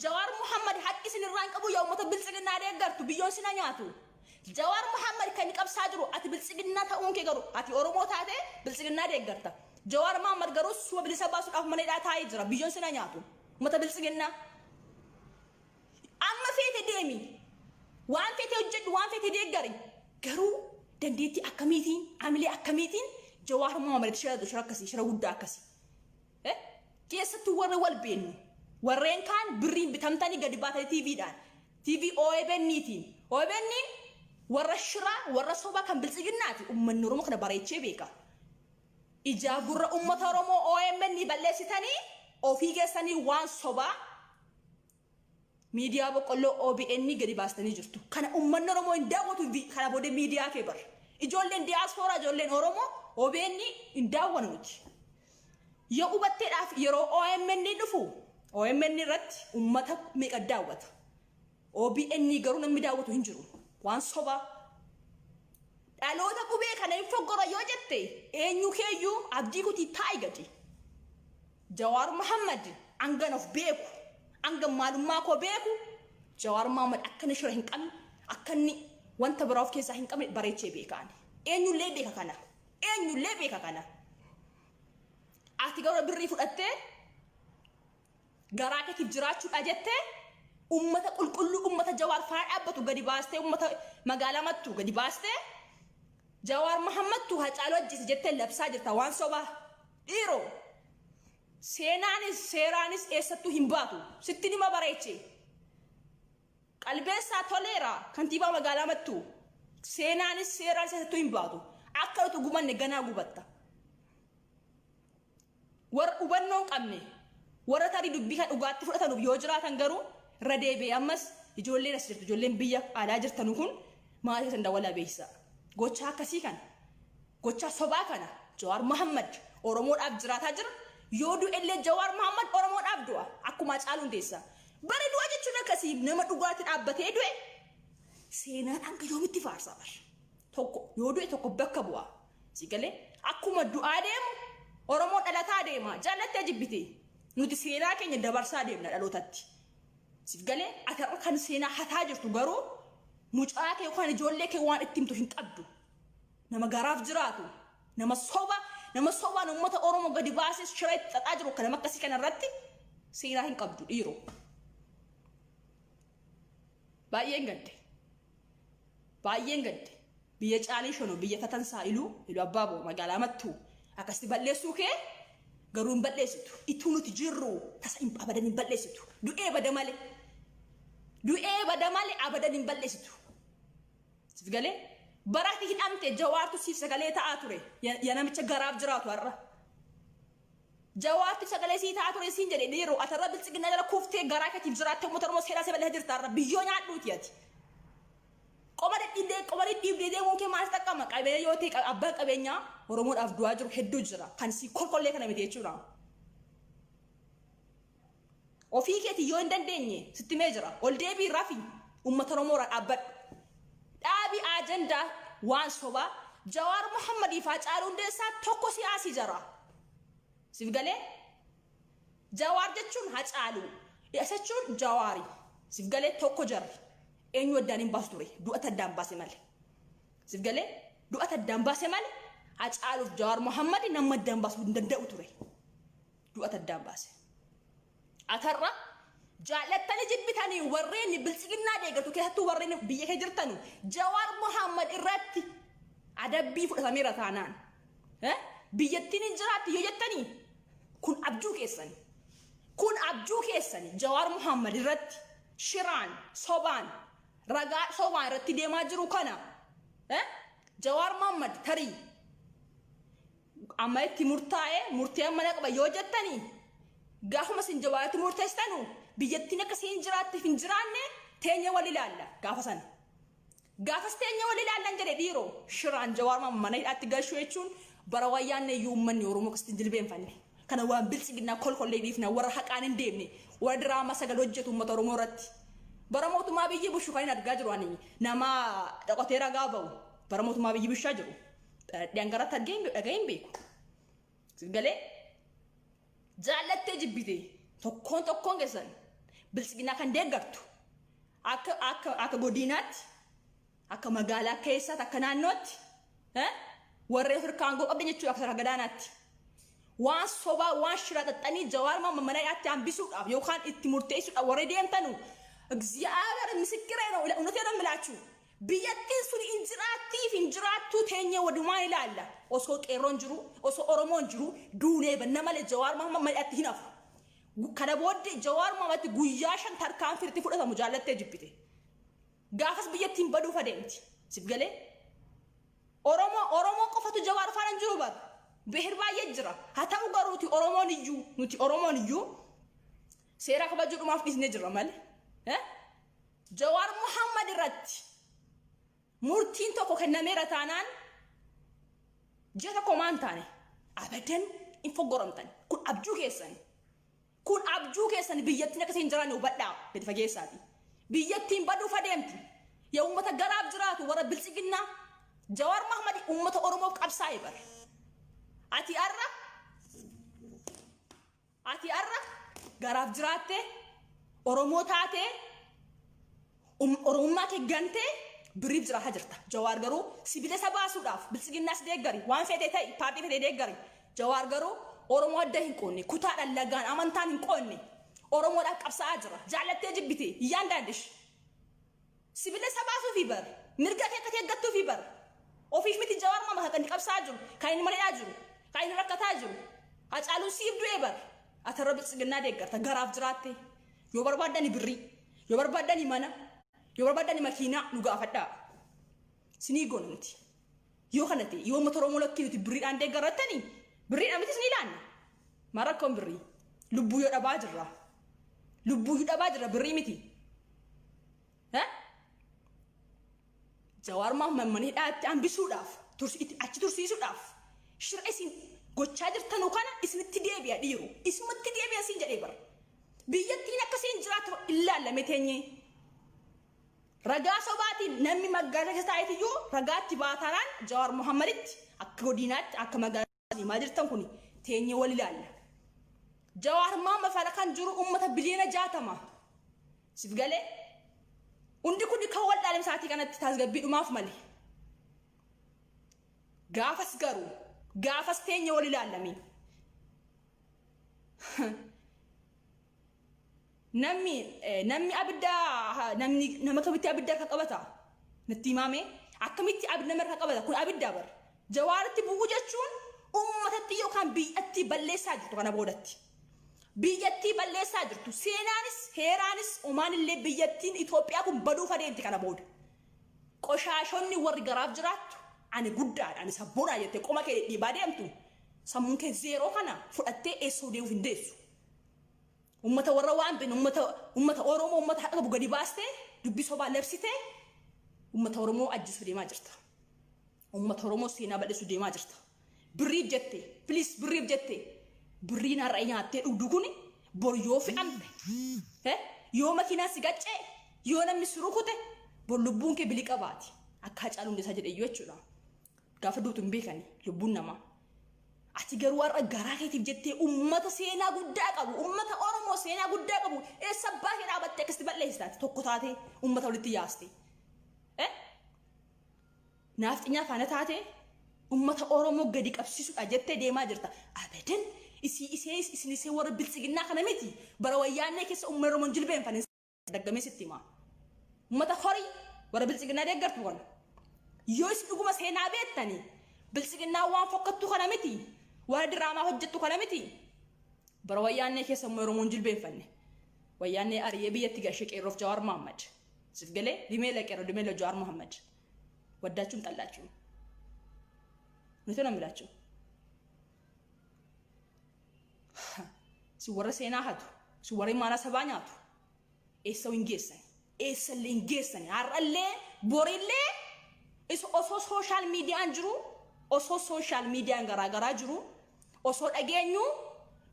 Jawaar Muhammad haqqi sinirraan qabu yaa uummata biltsiginnaa deeggartu biyyoon sina nyaatu. Jawaar Muhammad kan qabsaa jiru ati biltsiginnaa ta'uun kee garuu ati Oromoo taate biltsiginnaa deeggarta. Jawaar Muhammad garuu suba bilisa baasuudhaaf mana hidhaa taa'ee jira biyyoon sina nyaatu. Uummata biltsiginnaa. Amma feete deemi. Waan feete hojjedhu waan feete deeggari. Garuu dandeettii akkamiitiin amilee akkamiitiin Jawaar Muhammad shira akkasii shira guddaa akkasii. Keessattuu warra wal beennu. Warreen kaan birriin bitamtanii gadi baatanii TV'dhaan. TV OBN'tiin. OBN warra shiraa warra sobaa kan biltsiginnaati. Uummanni Oromoo kana bareechee beeka. Ijaa gurra uummata Oromoo OBN balleessitanii ofii keessanii waan sobaa miidiyaa boqqolloo OBN gadi baastanii jirtu. Kana uummanni Oromoo hin daawwatu kana booddee miidiyaa kee bar. Ijoolleen diiyaaspooraa ijoolleen Oromoo OBN hin daawwannu nuti. Yoo hubatteedhaaf yeroo OBN dhufu OBN irratti uummata meeqa daawwata. OBN garuu namni daawwatu hin jiru. Waan sobaa. Dhaloota qubee kana hin foggora yoo jette eenyu keeyyuu abdii kutii taa'i gadi. Jawaar Muhammad angan of beeku. Angan maalummaa koo beeku. Jawaar Muhammad akkana shira hin qabne akkanni wanta biraa of keessaa hin qabne bareechee beekaan. Eenyullee beeka kana. Eenyullee beeka kana. Ati garuu birrii fudhattee garaa keetiif jiraachuudha jettee ummata qulqulluu ummata Jawaar faana dhaabbatu gadi baastee ummata magaalaa mattuu gadi baastee Jawaar Muhammadtu Hacaaluu ajjeese jettee labsaa jirta waan sobaa. Dhiiroo seenaanis seeraanis eessattuu hin baatu sitti nima bareechee qalbeessaa toleera kantiibaa magaalaa mattuu seenaanis seeraanis eessattuu hin baatu akka nuti gubanne ganaa gubatta. Warra hubannoon qabne warra tarii dubbii kan dhugaatti fudhatanuuf yoo jiraatan garuu irra deebi'ee ammas ijoolleen as jirtu ijoolleen biyya alaa jirtanu kun maal keessan dawalaa beeksisaa. Gochaa akkasii kana gochaa sobaa kana Jawaar Muhammad Oromoodhaaf jiraataa jira. Yoo du'ellee Jawaar Muhammad Oromoodhaaf du'a akkuma Hacaaluu Hundeessaa. Bari du'a jechuun akkasii nama dhugaatti dhaabbatee du'e seenaan hanga yoomitti faarsaa bara. Tokko yoo du'e tokko bakka bu'a. Sigalee akkuma du'aa deemu Oromoo dhalataa deema jaallattee jibbitee nuti seenaa keenya dabarsaa deemna dhalootatti. Sigalee atarra kan seenaa hataa jirtu garuu mucaa kee yookaan ijoollee kee waan itti himtu hin qabdu. Nama garaaf jiraatu nama sobaan uummata Oromoo gadi baasee shira itti xaxaa jiru kana akkasii kana irratti seenaa hin qabdu dhiiroo. Baay'een gadde. Baay'een gadde. Biyya caalii shono biyya Fatansaa iluu Abbaaboo magaalaa mattuu akkasii balleessuu kee garuu hin balleessitu. Ituu nuti jirru tasa abadan hin balleessitu. Du'ee bada malee. Du'ee bada malee abadan hin balleessitu. Sigalee baraati hidhamte Jawaartu siif sagalee ta'aa ture. Ya namicha garaaf jiraatu har'a. Jawaartu sagalee sii ta'aa ture siin jedhee dhiiroo atarra biltsiginna jala kuuftee garaa keetiif jiraatte uummata Oromoo seeraa see balleessa jirta har'a biyyoo nyaadhuuti ati. Qoma dhidhiibdee deemuu kee maal xaqqama qabeenya yoo ta'e abbaan qabeenyaa Oromoodhaaf du'aa jiru hedduu jira kan si kolkollee kana miti jechuudha. Ofii keetii yoo hin dandeenye sitti mee jira ol deebii rafi uummata Oromoodhaan dhaabbadhu. Dhaabii ajandaa waan sobaa Jawaar Muhammadiif Hacaaluu Hundeessaa tokko siyaasii jira. Siif galee Jawaar jechuun Hacaaluu jechuun Jawaari siif galee tokko jira. Eenyu addaan hin baasu ture du'ata addaan baase malee. Siif galee du'ata addaan baase malee Hacaaluuf Jawaar Muhammad nama addaan baasuu hin danda'u ture. Du'ata addaan baase. Atarra jaallattanii jibbitanii warreen biltsiginnaa deeggatu keessattuu warreen biyya kee jirtanu Jawaar Muhammad irratti adabbii fudhatameera taanaan. Biyyattiin hin jiraatti yoo jettanii kun abjuu keessani. Kun abjuu keessani Jawaar Muhammad irratti shiraan sobaan ragaa sobaan irratti deemaa jiru kana Jawaar Muhammad tarii amma itti murtee mana qaba yoo jettanii gaafuma sin jawaati murteessanu biyyattiin akka siin jiraattiif hin jiraanne teenya wal ilaalla gaafa sana. Gaafas teenya wal ilaallan jedhe dhiiroo shiraan jawaarma mana hidhaatti galchuu jechuun bara wayyaanne iyyuu uummanni Oromoo akkasitti jilbeenfanne. Kana waan bilchiginaa kolkollee dhiifna warra haqaan hin deemne warra diraamaa sagal hojjetu uummata Oromoo irratti. Bara mootummaa biyyi bushu kan hin argaa jiru ani nama dhaqotee ragaa ba'u bara mootummaa biyyi bushaa jiru. Dhangaratti dhaga'een beeku. Galee jaallattee jibbite tokkoon keessan bilchiginaa kan deeggartu akka godinaatti akka magaalaa keessatti akka naannootti warra Afrikaan qabdi jechuudha akka gadaanaatti. Waan sobaa waan shira xaxxanii jawaarma mana hidhaatti hambisuudhaaf yookaan itti murteessuudhaaf warra deemtanu እግዚአብሔር ምስክሬ ነው እውነቴን ነው የምላችሁ biyyattiin sun injiraattuu teenya wadumaan ilaalla osoo qeerroon jiru osoo oromoon jiru duunee banna malee jawaar Mohammad atti hinafu kana booddee jawaar Mohammad guyyaa shan tarkaan firti fudhatamu jaallattee jibbite gaafas biyyattiin baduuf adeemti sif galee oromoo qofatu jawaar faana jiru bar behir baay'ee jira haa ta'u garuuti oromoon iyyuu seera kabajuudhumaaf dhisnee jirra malee jawaar Mohammad irratti murtiin tokko kennameera taanaan jeta komaantaane abadan infogoramtan kun abjuu keessan biyyattiin akka hin jiraanne hubadhaa gadi fageessaati biyyattiin baduuf adeemti yaa ummata garaaf jiraatu warra bilchiginnaa jawaar Mohammad ummata oromoof qabsaa'e bar ati arra garaaf jiraatte oromoo taate oromummaa kee gantee biriif jiraata jirta jawaar garuu sibiila sabaasuudhaaf bilchiginnaas deeggari waan fedhe ta'e paartii fedhe deeggari jawaar garuu oromoo adda hin qoonne kutaadhaan lagaan amantaan hin qoonne oromoodhaaf qabsaa'aa jira jaallattee jibbite iyyaan daandish sibiila sabaasuu fi bar mirga kee akka teeggattuu fi bar ofiif miti jawaar Mohammad kan qabsaa'aa jiru kan inni malee jiru kan inni rakkataa jiru hacaaluu siif du'ee bar atarra bilchiginnaa deeggarta garaaf jiraatte yoo barbaadani birrii yoo barbaadani mana yoo barbaadani makiinaa nu gaafadhaa sinii goona nuti yoo kanate yoo uummata Oromoo lakkii nuti birriidhaan deeggarrattanii birriidhaan miti sinii laanna marakkoon birrii lubbuu yoo dhabaa jirra birrii miti jawaar Mohammad mana hidhaatti hambisuudhaaf achi tursiisuudhaaf shira isin gochaa jirtanuu kana isinitti deebi'a dhiiru isinitti deebi'a siin jedhee bara biyyattiin akkasiin jiraatu ilaalame teenyee ragaa sobaatiin namni magaalaa keessa taa'eetiyyuu ragaatti baatanaan jawaar Mohammaditti akka godinaatti akka magaalaa maa jirtan kun teenyee wal ilaalla jawaar Mohammad fara kan jiru ummata biliyoona 60 sif galee hundi kun kan wal dhaalim saatii kanatti tasgabbii dhumaaf malee gaafas teenyee wal ilaallamee namni abidda nama kamitti abidda ka qabata natti himame akkamitti abidda nama ka qabata kun abidda bar jawaaritti bu'uu jechuun ummatatti yookaan biyyatti balleessaa jirtu kana boodatti biyyatti balleessaa jirtu seenaanis heeraanis umaanillee biyyattiin Itoophiyaa kun baduuf adeemti kana booda qoshaashonni warri garaaf jiraattu ani guddaadha ani sabboonaa jettee qoma kee dhiibaa deemtu sammuun kee zeeroo kana fudhattee eessoo deemuuf hin deessu ummata warra waan bin ummata Oromoo ummata haqa gadi baaste dubbi sobaa labsite ummata Oromoo ajjisu deemaa jirta ummata Oromoo seenaa bal'isuu deemaa jirta birriif jette please birriif jette birriin har'a nyaattee dhugdu kun bor yoo fi'amte yoo makiinaa si gaccee yoo namni si rukute bor lubbuun kee biliqa baati akka Hacaaluu Hundeessaa jedhe jechuudha gaafa duutu hin beekani lubbuun namaa ati garuu warra garaa keetiif jettee ummata seenaa guddaa qabu ummata Oromoo seenaa guddaa qabu eessa baatee dhaabattee akkasitti balleessitaati tokko taatee ummata walitti yaaste naafxinyaa faana taatee ummata Oromoo gadi qabsiisuudha jettee deemaa jirta abadan isii warra bilchiginnaa kana miti bara wayyaanee keessa ummata Oromoon jilbeenfanii daggamee sitti himaa ummata horii warra bilchiginnaa deeggartu kana yoo isin dhuguma seenaa beektanii bilchiginnaa waan fokkattu kana miti warra diraamaa hojjettu kana miti bara wayyaanee keessa ummata Oromoon jilbeenfanne wayyaanee ari'ee biyyatti gashee qeerroof Jawaar Mohammad sif galee dimeela qeerroo dimeela Jawaar Mohammad ወዳችሁም ጠላችሁ ነው ተነምላችሁ si warra seenaa hatu si warra maana sabaa nyaatu eessa hin geessan eessa illee hin geessan har'allee borillee is osoo social media jiru osoo social media garaa jiru osoo dhageenyu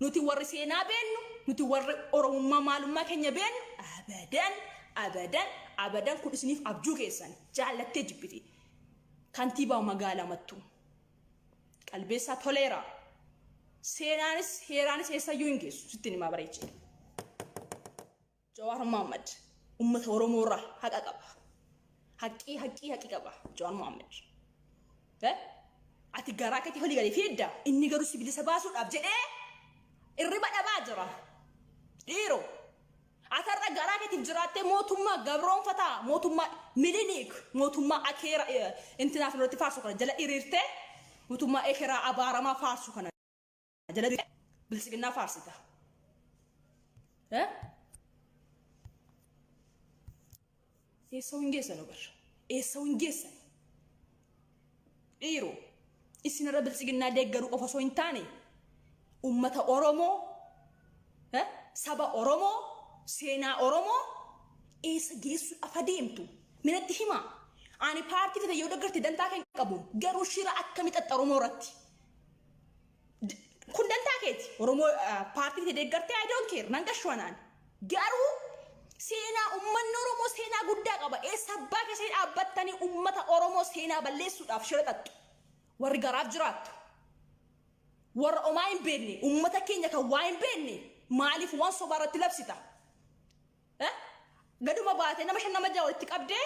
nuti warri seenaa beennu nuti warri oromummaa maalummaa keenya beennu abadan kun isiniif abjuu keessan jaallattee jibbiti kantiibaa magaalaa mattuu qalbeessaa toleera seenaanis heeraanis eessayyuu hin geessu sitti nima bareeche Jawaar Mohammed ummata oromoo irraa haqa qaba haqqii qaba Jawaar Mohammed ati garaa keetii holii galee fiidda inni garuu sibilisa baasuudhaaf jedhee irriba dhabaa jira dhiiroo atarra garaa keetiif jiraattee mootummaa gabroonfataa mootummaa milinik mootummaa akeera intinaaf irratti faarsu kana jala hiriirtee mootummaa ekeraa abaaramaa faarsu kana jala bilisiginaa faarsita eessa hin geessan obar eessa hin geessan dhiiroo isinirra bilisiginaa deeggaruu qofa osoo hin taane ummata oromoo saba oromoo seenaa oromoo eessa geessuudhaaf adeemtu minatti himaa ani paartii fite yoo deeggarti dantaa kan qabu garuu shira akkami xaxxa oromoo irratti kun dantaa keeti oromoo paartii fite deeggarti I don't care nan gashwanaan garuu seenaa ummanni oromoo seenaa guddaa qaba eessa abbaa keessatti dhaabbattanii ummata oromoo seenaa balleessuudhaaf shira xaxxu warri garaaf jiraattu warra omaa hin beekne ummata keenya kan waa hin beekne maaliif waan sobaa irratti labsita gaduma baatee nama shan nama ja'a walitti qabdee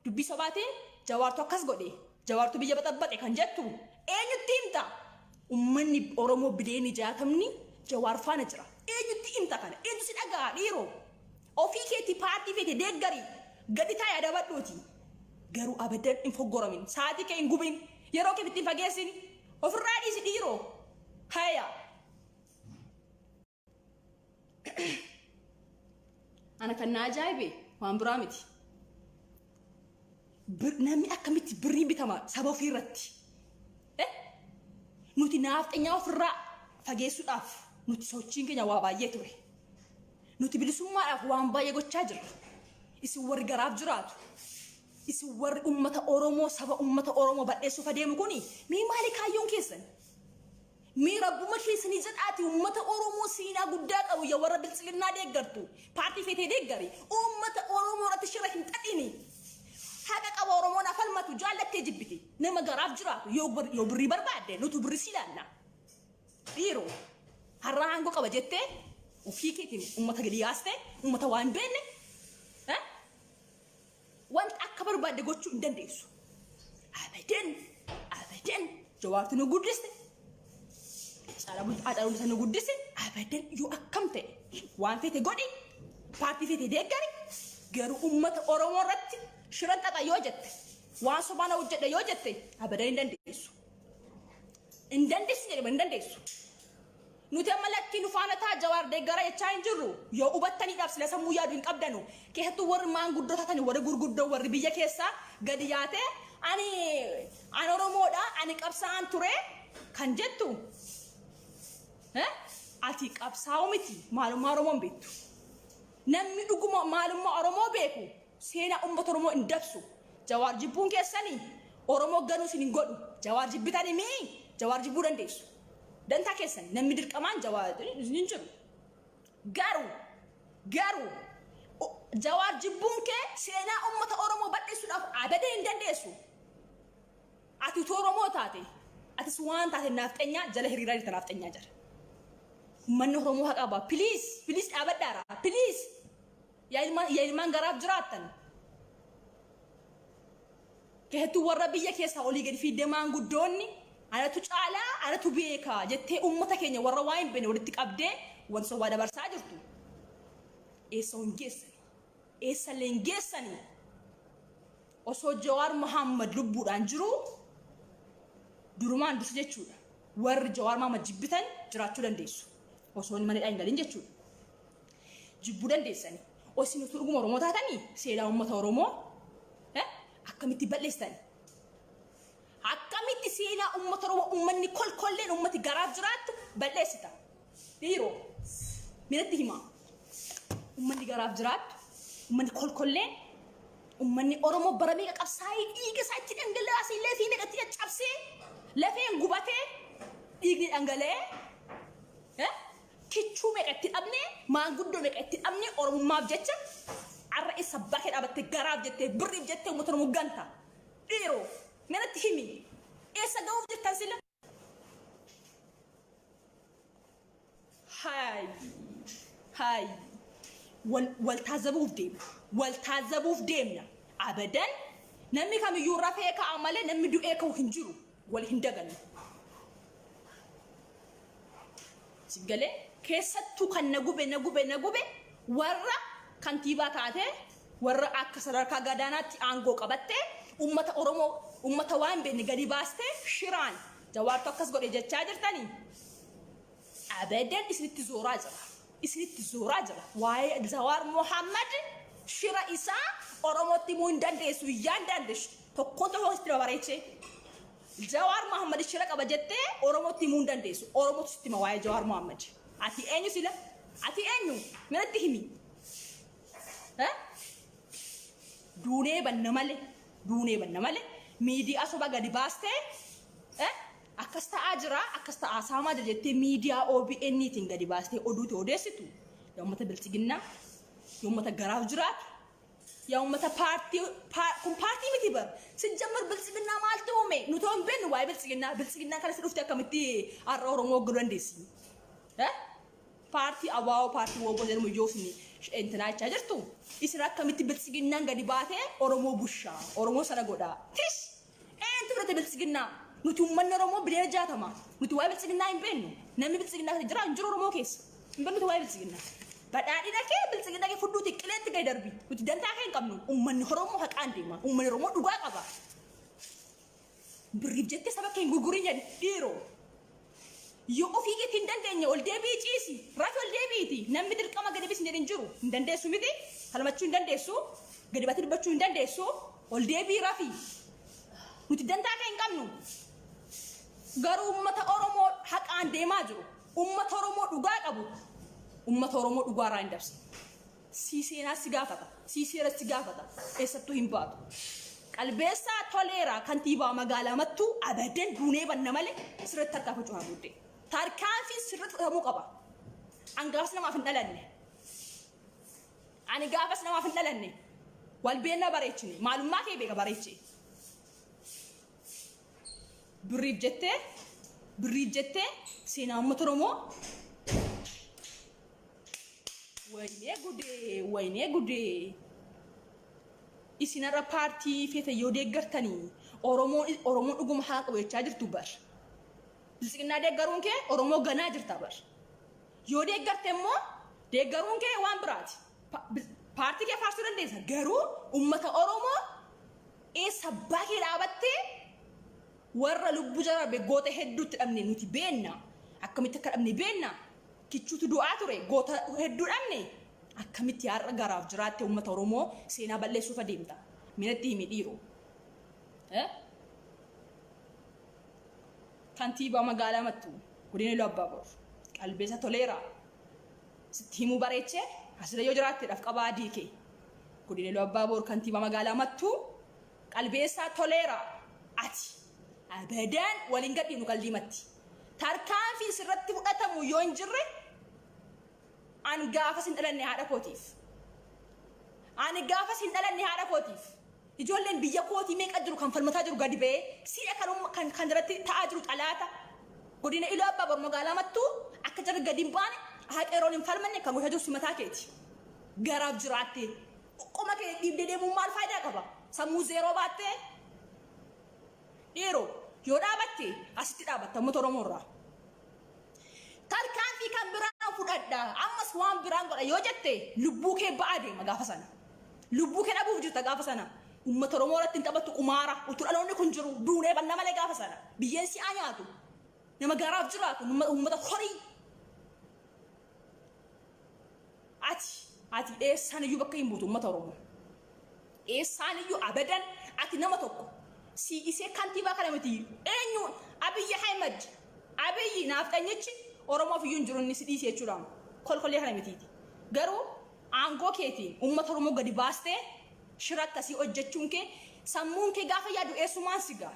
dubbii sobaatiin Jawaartu akkas godhe Jawaartu biyya baxabbate kan jettu eenyutti himta ummanni oromoo bideeni jaatamni Jawaar faana jira eenyutti himta kana eenyu si dhagaa dhiiroo ofii keetii paartii feete deeggarii gadi taa yaada badhuuti garuu abadan hin foggoramin sa'aatii kee hin gubin yeroo kee ittiin fageessin ofirraa dhiisi dhiiroo haya ana kan na ajaa'ibe waan biraa miti namni akkamitti birrii bitama saba ofii irratti nuti naafxanyaa ofirraa fageessuudhaaf nuti sochiin keenya waa baay'ee ture nuti bilisummaadhaaf waan baay'ee gochaa jirra isin warri garaaf jiraatu isin warri ummata oromoo saba ummata oromoo badheessuuf adeemu kuni mee maali kaayyoon keessan mee rabbuma keessanii jedhaati ummata oromoo seenaa guddaa qabu yaa warra bilisiginaa deeggartu paartii feetee deeggari ummata oromoo irratti shira hin xaxini haqa qaba oromoon afalmatu jaallattee jibbiti nama garaaf jiraatu yoo birrii barbaadde nutu birrii si ilaalla dhiiroo har'aa aangoo qaba jettee ofii keetiin ummata gadi yaaste ummata waa hin beekne wanta akka barbaadde gochuu hin dandeessu abadan Jawaartu nu guddiste Haadhaluun isa nu guddise abadan yoo akkam ta'e waan feete godhi paartii feete deeggari garuu ummata oromoo irratti shiran xaxa yoo jette waan sobaana hojjedhe yoo jette abadan hin dandeessu jedhama hin dandeessu nuti amma lakkii nu faana taa Jawaar deeggara jechaa hin jirru yoo hubattaniidhaaf sila sammuu yaadu hin qabdanu keessattuu warri maanguddoo taatanii warri gurguddoo warri biyya keessaa gadi yaate ani oromoodha ani qabsaa'aan ture kan jettu ati qabsaa'u miti maalummaa oromoon beektu namni dhuguma maalummaa oromoo beeku seenaa ummata oromoo hin dabsu Jawaar jibbuun keessanii oromoo ganuu isin hin godhu Jawaar jibbitanii mii Jawaar jibbuu dandeessu dantaa keessan namni dirqamaan Jawaar hin jiru garuu Jawaar jibbuun kee seenaa ummata oromoo badheessuudhaaf abadan hin dandeessu ati oromoo taate atis waan taate naafxanyaa jala hiriiraa jirta naafxanyaa jira manni oromoo haqa qaba please dhaabadhaara please yaa ilmaan garaaf jiraattan keessattuu warra biyya keessaa olii gadi fiiddee maanguddoonni anatu caalaa anatu beekaa jettee ummata keenya warra waa hin beekne walitti qabdee wanta sobaa dabarsaa jirtu eessa illee hin geessani osoo Jawaar Mohammed lubbuudhaan jiru durumaan dursa jechuudha warri Jawaar Mohammed jibbitan jiraachuu dandeessu osoo inni mana hin galin jechuudha jibbuu dandeessani osin utuu dhuguma oromoo taatanii seenaa ummata oromoo akkamitti balleessitani akkamitti seenaa ummata oromoo ummanni kolkolleen ummati garaaf jiraattu balleessita dhiiroo minatti himaa ummanni garaaf jiraatu ummanni kolkolleen ummanni Oromoo bara meeqa qabsaa'ee dhiiga isaa itti dhangalaasee lafee naqatti cabsee lafeen gubatee dhiigni dhangala'ee kichuu meeqa itti dhabnee maanguddoo meeqa itti dhabnee Oromummaaf jecha arra isa bakkee dhaabattee garaaf jettee birriif jettee uummata Oromoo ganta dhiiroo minatti himi eessa ga'uuf jettan sila هاي والتعذبوف ديمنا أبداً نمي كم يورا فيك عمله نمي دو إيكا وهنجرو والهندقل سيقالي كيستو كان نقوبة ورا كانتيبا تاته ورا أكسر كاغادانات أنغو قبته أمة أورمو أمة وان بيني غادي باسته شيران جوار توكس غوري جتشاجر تاني أبداً إسنت زوراجر واي زوار محمد شرا إسا أرمو تيمون دندس ويان دندش تكون تهو استراباريتشي جوار محمد شرا كبجتة أرمو تيمون دندس أرمو تستيما واي جوار محمد أتي أنيو سيلا أتي أنيو من التهمي ها دوني بنمالي ميديا أصوبا غادي باسته ها akasta ajra akasta asama jettee media OBN niitiin gadi baastee oduuti odeessitu yaa ummata bilchiginna yaa ummata garaaf jiraatu yaa ummata paartii miti bar sijjammar bilchiginna maaltu uume nuti on bennu waa'ee bilchiginna kana si dhufte akkamitti har'a Oromoo guddandeessi paartii abaa'oo paartii wogo jedhamu ijoofni intinaacha jirtu isin akkamitti bilchiginnaan gadi baatee Oromoo bushaa Oromoo sana godhaa tis eentu fudhate bilchiginnaa nuti ummanni Oromoo bideena jaatama nuti waa'ee bilchiginnaa hin beeknu namni bilchiginnaa kana jira hinjiru Oromoo keessa hin beeknu waa'ee bilchiginnaa badhaadhina kee bilchiginnaa kee fudduuti qileetti gadi darbi nuti dantaa kee hin qabnu ummanni Oromoo haqaan deema ummanni Oromoo dhugaa qaba birriif jettee saba kee hin gurgurin jedhi dhiiroo yoo ofii keetti hin dandeenye ol deebii ciisi rafi ol deebiiti namni dirqama gadi bis hin jedhin jiru hin dandeessu miti kalmachuu hin dandeessu gadi baatti dubbachuu hin dandeessu ol deebii rafi nuti dantaa kee hin qabnu garuu ummata Oromoo haqaan deemaa jiru ummata Oromoo dhugaa qabu ummata Oromoo dhugaa irraa hin dabse siiseenaa si gaafata siiseera si gaafata eessattuu hin baatu qalbeessaa toleera kantiibaa magaalaa mattuu abadan duunee banna malee sirriitti tarkaanfachuu haa buddee tarkaanfiin sirriitti fudhatamuu qaba ani gaafas namaaf hin dhalanne wal beekna bareechine maalummaa kee beeka bareechee birriif jettee seenaa uummata Oromoo waynee gudee isinarra paartii feete yoo deeggartanii Oromoon dhuguma haa qabachaa jirtu bar bilchiginnaa deeggaruun kee Oromoo ganaa jirta bar yoo deeggarte immoo deeggaruun kee waan biraati paartii kee faarsuu dandeessa garuu uummata Oromoo eessa bakkee dhaabattee warra lubbu jarabe goota hedduutti dhabne nuti beenna akkamitti akka dhabne beenna kichuutu du'aa ture goota hedduu dhabne akkamitti har'a garaaf jiraatte uummata Oromoo seenaa balleessuuf adeemta minatti himi dhiiroo kantiibaa magaalaa mattuu godina Iluu Abbaaboor qalbeessa toleera sitti himuu bareechee asirra yoo jiraatteedhaaf qabaa adii kee godina Iluu Abbaaboor kantiibaa magaalaa mattuu qalbeessaa toleera ati abadan waliin gadhiinu qaldiimatti tarkaanfiin sirratti fudhatamu yoo hin jirre ani gaafas hin dhalanne haadha kootiif ijoolleen biyya kootii meeqa jiru kan falmataa jiru gadi ba'ee si'a kan irratti ta'aa jiru xalaata godina Iluu Abbaaboor magaalaa mattuu akka jarri gadi hin baane haqeeroon hin falmanne kan gochaa jiru simataa keeti garaaf jiraattee qoma kee dhiibdee deemuun maal faayidaa qaba sammuu zeeroo baattee dhiiroo yoo dhaabatte asitti dhaabatta uummata Oromoo irraa tarkaanfii kan biraan fudhadha ammas waan biraan godha yoo jette lubbuu kee ba'aa deema gaafa sana lubbuu kee dhabuuf jirta gaafa sana uummata Oromoo irratti hin taphattu qumaara utuu dhaloonni kun jiru duunee banna malee gaafa sana biyyeen si'aa nyaatu nama garaaf jiraatu uummata horii ati eessaaniyyuu bakka hin buutu uummata Oromoo eessaaniyyuu abadan ati nama tokko si isee kantiibaa kana miti eenyu Abiyyi Ahmed Abiyyi naafxanyichi Oromoo fi yuun jiru ni sidhiisi jechuudha. Kolkollee kana mitiiti. Garuu aangoo keetiin uummata Oromoo gadi baastee shira akkasii hojjechuun kee sammuun kee gaafa yaadu eessumaan sigaa.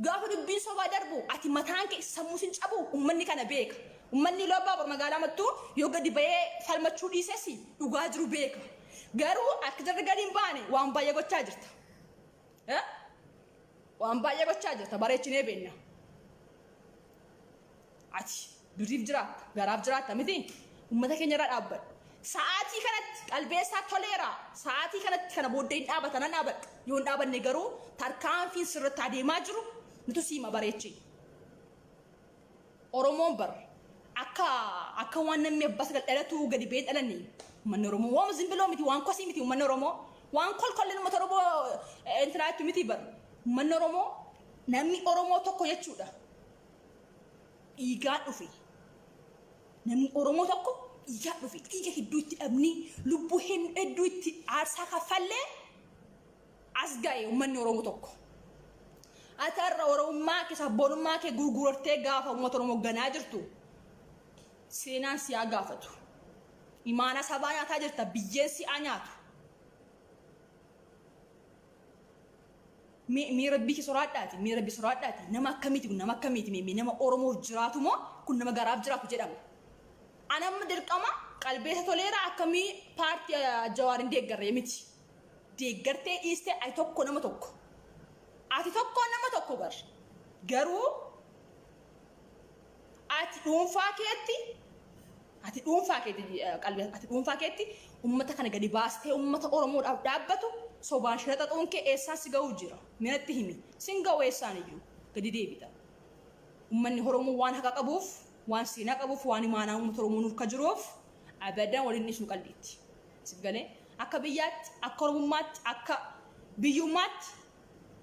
Gaafa dubbiin sobaa darbu ati mataan kee sammuu sin cabu uummanni kana beeka. Uummanni lobbaa bor magaalaa mattuu yoo gadi bahee falmachuu dhiises dhugaa jiru beeka. Garuu akka jarri gadi hin baane waan baay'ee gochaa jirta. Waan baay'ee gochaa jirta bareechinee beenna. Ati duriif jiraata garaaf jiraata miti uummata keenya irra dhaabbadhu. Sa'aatii kanatti qalbeessaa toleera. Sa'aatii kanatti kana booddee hin dhaabata nan dhaabadha. Yoo hin dhaabanne garuu tarkaanfiin sirriitti adeemaa jiru nuti siima bareechee. Oromoon bar akka waan namni abbas dhalatu gadi bee dhalanne uummanni Oromoo waan zimbiloo miti waan kosii miti uummanni Oromoo waan kolkolleen uummata Oromoo intiraatti miti bar uummanni Oromoo namni Oromoo tokko jechuudha. Dhiigaan dhufe namni Oromoo tokko dhiigaan dhufe dhiiga hedduu itti dhabni lubbuu hedduu itti aarsaa kaffallee as ga'e uummanni Oromoo tokko. Atarra Oromummaa kee sabboonummaa kee gurgurtee gaafa uummata Oromoo ganaa jirtu seenaan siyaa gaafatu. Imaana sabaa nyaataa jirta biyyeen si'aa nyaatu. Miira biyyi soraadhaati miira biyyi soraadhaati nama akkamiiti kun nama akkamiiti nama Oromoof jiraatu moo kun nama garaaf jiraatu jedhama. Anamma dirqama qalbeessa toleera akkamii paartii Jawaarin deeggarree miti. Deeggartee dhiistee ay tokko nama tokko. Ati tokko nama tokko bar. Garuu ati dhuunfaa keetti uummata kana gadi baastee uummata Oromoodhaaf dhaabbatu sobaan shirata xuunkee eessaan si ga'uu jira. Minatti himi sin ga'u eessaan iyyuu gadi deebita. Uummanni Oromoo waan haqa qabuuf waan seenaa qabuuf waan imaanaa uummata Oromoo nurka jiruuf abadan waliin dhiisnu qalbiitti. Sif galee akka biyyaatti akka Oromummaatti akka biyyummaatti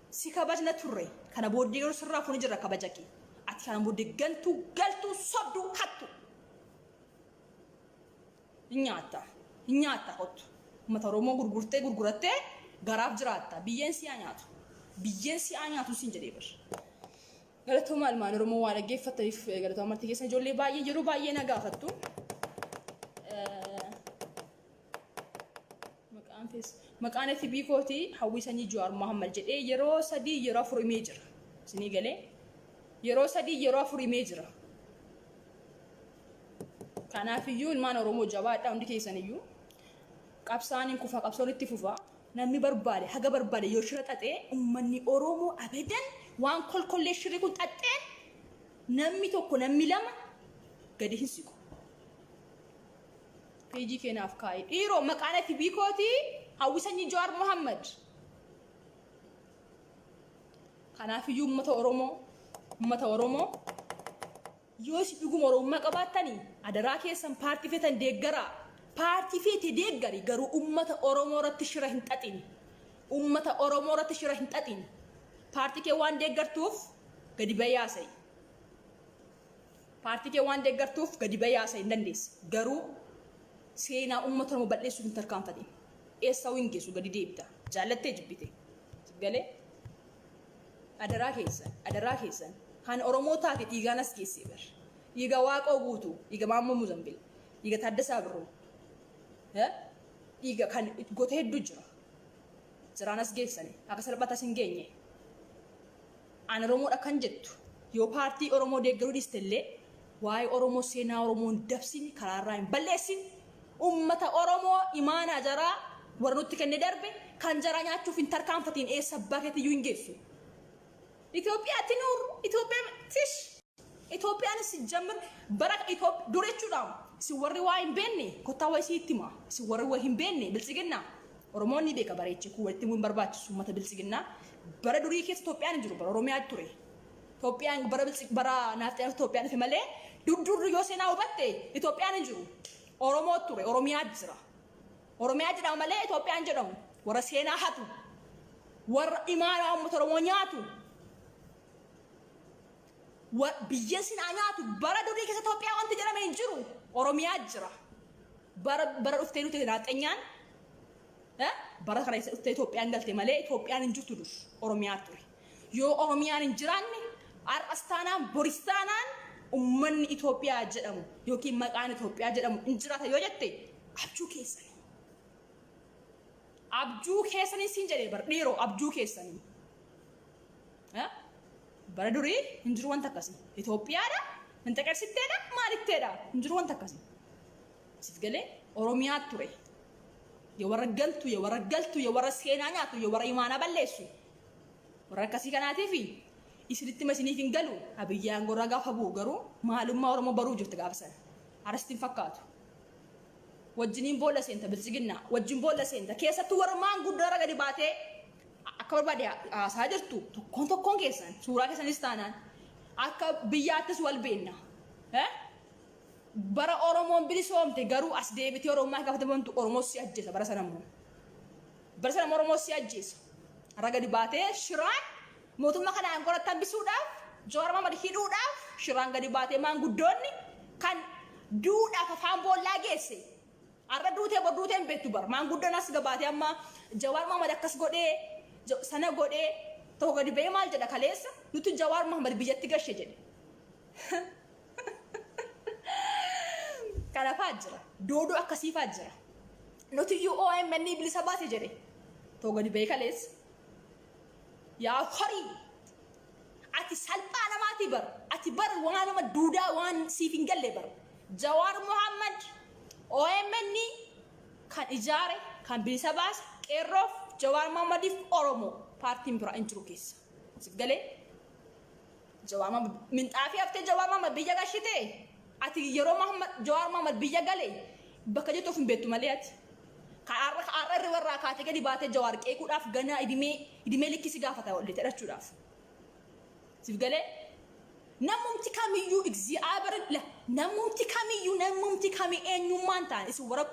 si kabajna turre kana booddee yeroo sirraa fuuni jirra kabaja kee. Ati kana booddee galtuu sobduu hattu. Nyaata kottu. Uummata Oromoo gurgurattee garaaf jiraatta. Biyyeen si'aa nyaatu siin jedhee bir. Galatooma ilmaan Oromoo waa dhaggeeffataniif galatooma marti keessa ijoollee baay'ee yeroo baay'ee na gaafattu. Maqaan FB kootii Hawwisanii Jawaar Mohammad jedhee yeroo 3 yeroo 4 himee jira. Isinii galee yeroo 3 yeroo 4 himee jira. Kanaaf iyyuu ilmaan Oromoo jabaadhaa hundi keessaniyyuu qabsaaniin kufa qabsoon itti fufa namni barbaade haga barbaade yoo shira xaxee uummanni Oromoo abadan waan kolkollee shirri kun xaxee namni tokko namni lama gadi hin siqu. Peejii keenaaf kaa'ee dhiiroo maqaan FB kootii Hawwisanii Jawaar Mohammad. Kanaaf iyyuu uummata Oromoo yoo si dhuguma Oromummaa qabaattanii adaraa keessan paartii feetan deeggaraa. Paartii feete deeggari garuu uummata Oromoo irratti shira hin xaxin. Uummata Oromoo irratti shira hin xaxin. Paartii kee waan deeggartuuf gadi bayyaasai. Paartii kee waan deeggartuuf gadi bayyaasai hin dandeessa. Garuu seenaa uummata Oromoo balleessuuf hin tarkaanfatin. Eessa wingeessu gadi deebita. Jaallattee jibbite. Galee adaraa keessan kan Oromoo taate dhiigaan as geessee bar. Dhiiga Waaqoo guutuu, dhiiga Maammoo Muzambil, dhiiga Taaddasaa Birruu. Dhiiga kan gote hedduu jira. Jiraan as geessanii akka salphata hin geenye. Ani Oromoodha kan jettu yoo paartii Oromoo deeggaruu dhiistellee waa'ee Oromoo seenaa Oromoon dabsin karaarraa hin balleessin. Uummata Oromoo imaanaa jaraa warra nutti kenne darbe kan jaraa nyaachuuf hin tarkaanfatiin eessa abbaa keetiyyuu hin geessu. Itoophiyaatti nuuru Itoophiyaan si jammir bara dur jechuudhaan si warri waa hin beenne kottaa waa isii itti himaa si warri waa hin beenne bilchiginnaa Oromoon ni beeka bareeche kun walitti hin barbaachisu uummata bilchiginnaa bara durii keessa Itoophiyaan hin jiru bara Oromiyaa ture. Itoophiyaan bara naafxee Itoophiyaan fi malee durdur yoo seenaa hubatte Itoophiyaan hin jiru. Oromoo ture Oromiyaa jira. Oromiyaa jedhamu malee Itoophiyaan jedhamu warra seenaa hatu warra imaanaa uummata Oromoo nyaatu. Biyyeen sinaa nyaatu bara durii keessa Itoophiyaa wanti jedhame hin jiru. Oromiyaa jira. Bara dhuftee nuti naaxenyaan bara kana dhuftee Itoophiyaan galte malee Itoophiyaan hin jirtu dur Oromiyaa ture. Yoo Oromiyaan hin jiraanne har'as taanaan boris taanaan ummanni Itoophiyaa jedhamu yookiin maqaan Itoophiyaa jedhamu injiraata yoo jette abjuu keessanii. Abjuu keessanii siin jedhee bar dhiiroo abjuu keessanii. Bara durii injiru wanta akkasii. Itoophiyaadha, Mintaqersitteedha, maalitteedha injiru wanta akkasii. Siif galee Oromiyaa ture. Yoo warra galtu, yoo warra galtu, yoo warra seenaa nyaatu, yoo warra imaanaa balleessu. Warra akkasii kanaatiifi isinitti masiniif hin galu. Abiyyaan gorraa gaafa bu'u garuu maalummaa Oromoo baruu jirti gaafa sana. Arastiin fakkaatu. Wajjiniin boolla seenta bilchiginna, wajjin boolla seenta. Keessattuu warra maanguddoora gadi baatee akka barbaade haasaa jirtu tokkoon keessan suuraa keessanis taanaan akka biyyaattis wal beenna. Bara Oromoon bilisoomte garuu as deebitee Oromummaa gaafa dabantu Oromoo si ajjeesa bara sana immoo. Bara sana Oromoo si ajjeesa. Har'a gadi baatee shiraan mootummaa kanaan qorattan bisuudhaaf Jawaar Mohaammed hidhuudhaaf shiraan gadi baatee maanguddoonni kan duudhaaf afaan boollaa geesse. Har'a duutee bodduutee hin beektu bara maanguddoon as gabaatee amma Jawaar Mohaammed akkas godhee sana godhee tokko gadi ba'ee maal jedha kaleessa nuti Jawaar Mohaammed biyyatti gashe jedhe. Kana fa'aa jira. Doodoo akkasii fa'aa jira. Nuti OMN bilisa baate jedhe. Tokko gadi ba'ee kaleessa. Yaa horii. Ati salphaa namaati bar. Ati bar waan nama duudaa waan siif hin galle bar. Jawaar Mohaammed OMN kan ijaare kan bilisa baase qeerroof Jawaar Mohammediif Oromoo paartiin biraa hin jiru keessa. Siif galee Jawaar Mohaammed minxaafii haftee Jawaar Mohaammed biyya gashitee ati yeroo Jawaar Mohaammed biyya galee bakka jettuuf hin beektu malee ati. Kaarra irra warraa kaatee gadi baatee Jawaar qeequudhaaf ganaa idimee likkisi gaafata wallee jedhachuudhaaf. Siif galee namumti kamiyyuu እግዚአብሔር namumti kamiyyuu namumti kamii eenyummaan ta'an isin warra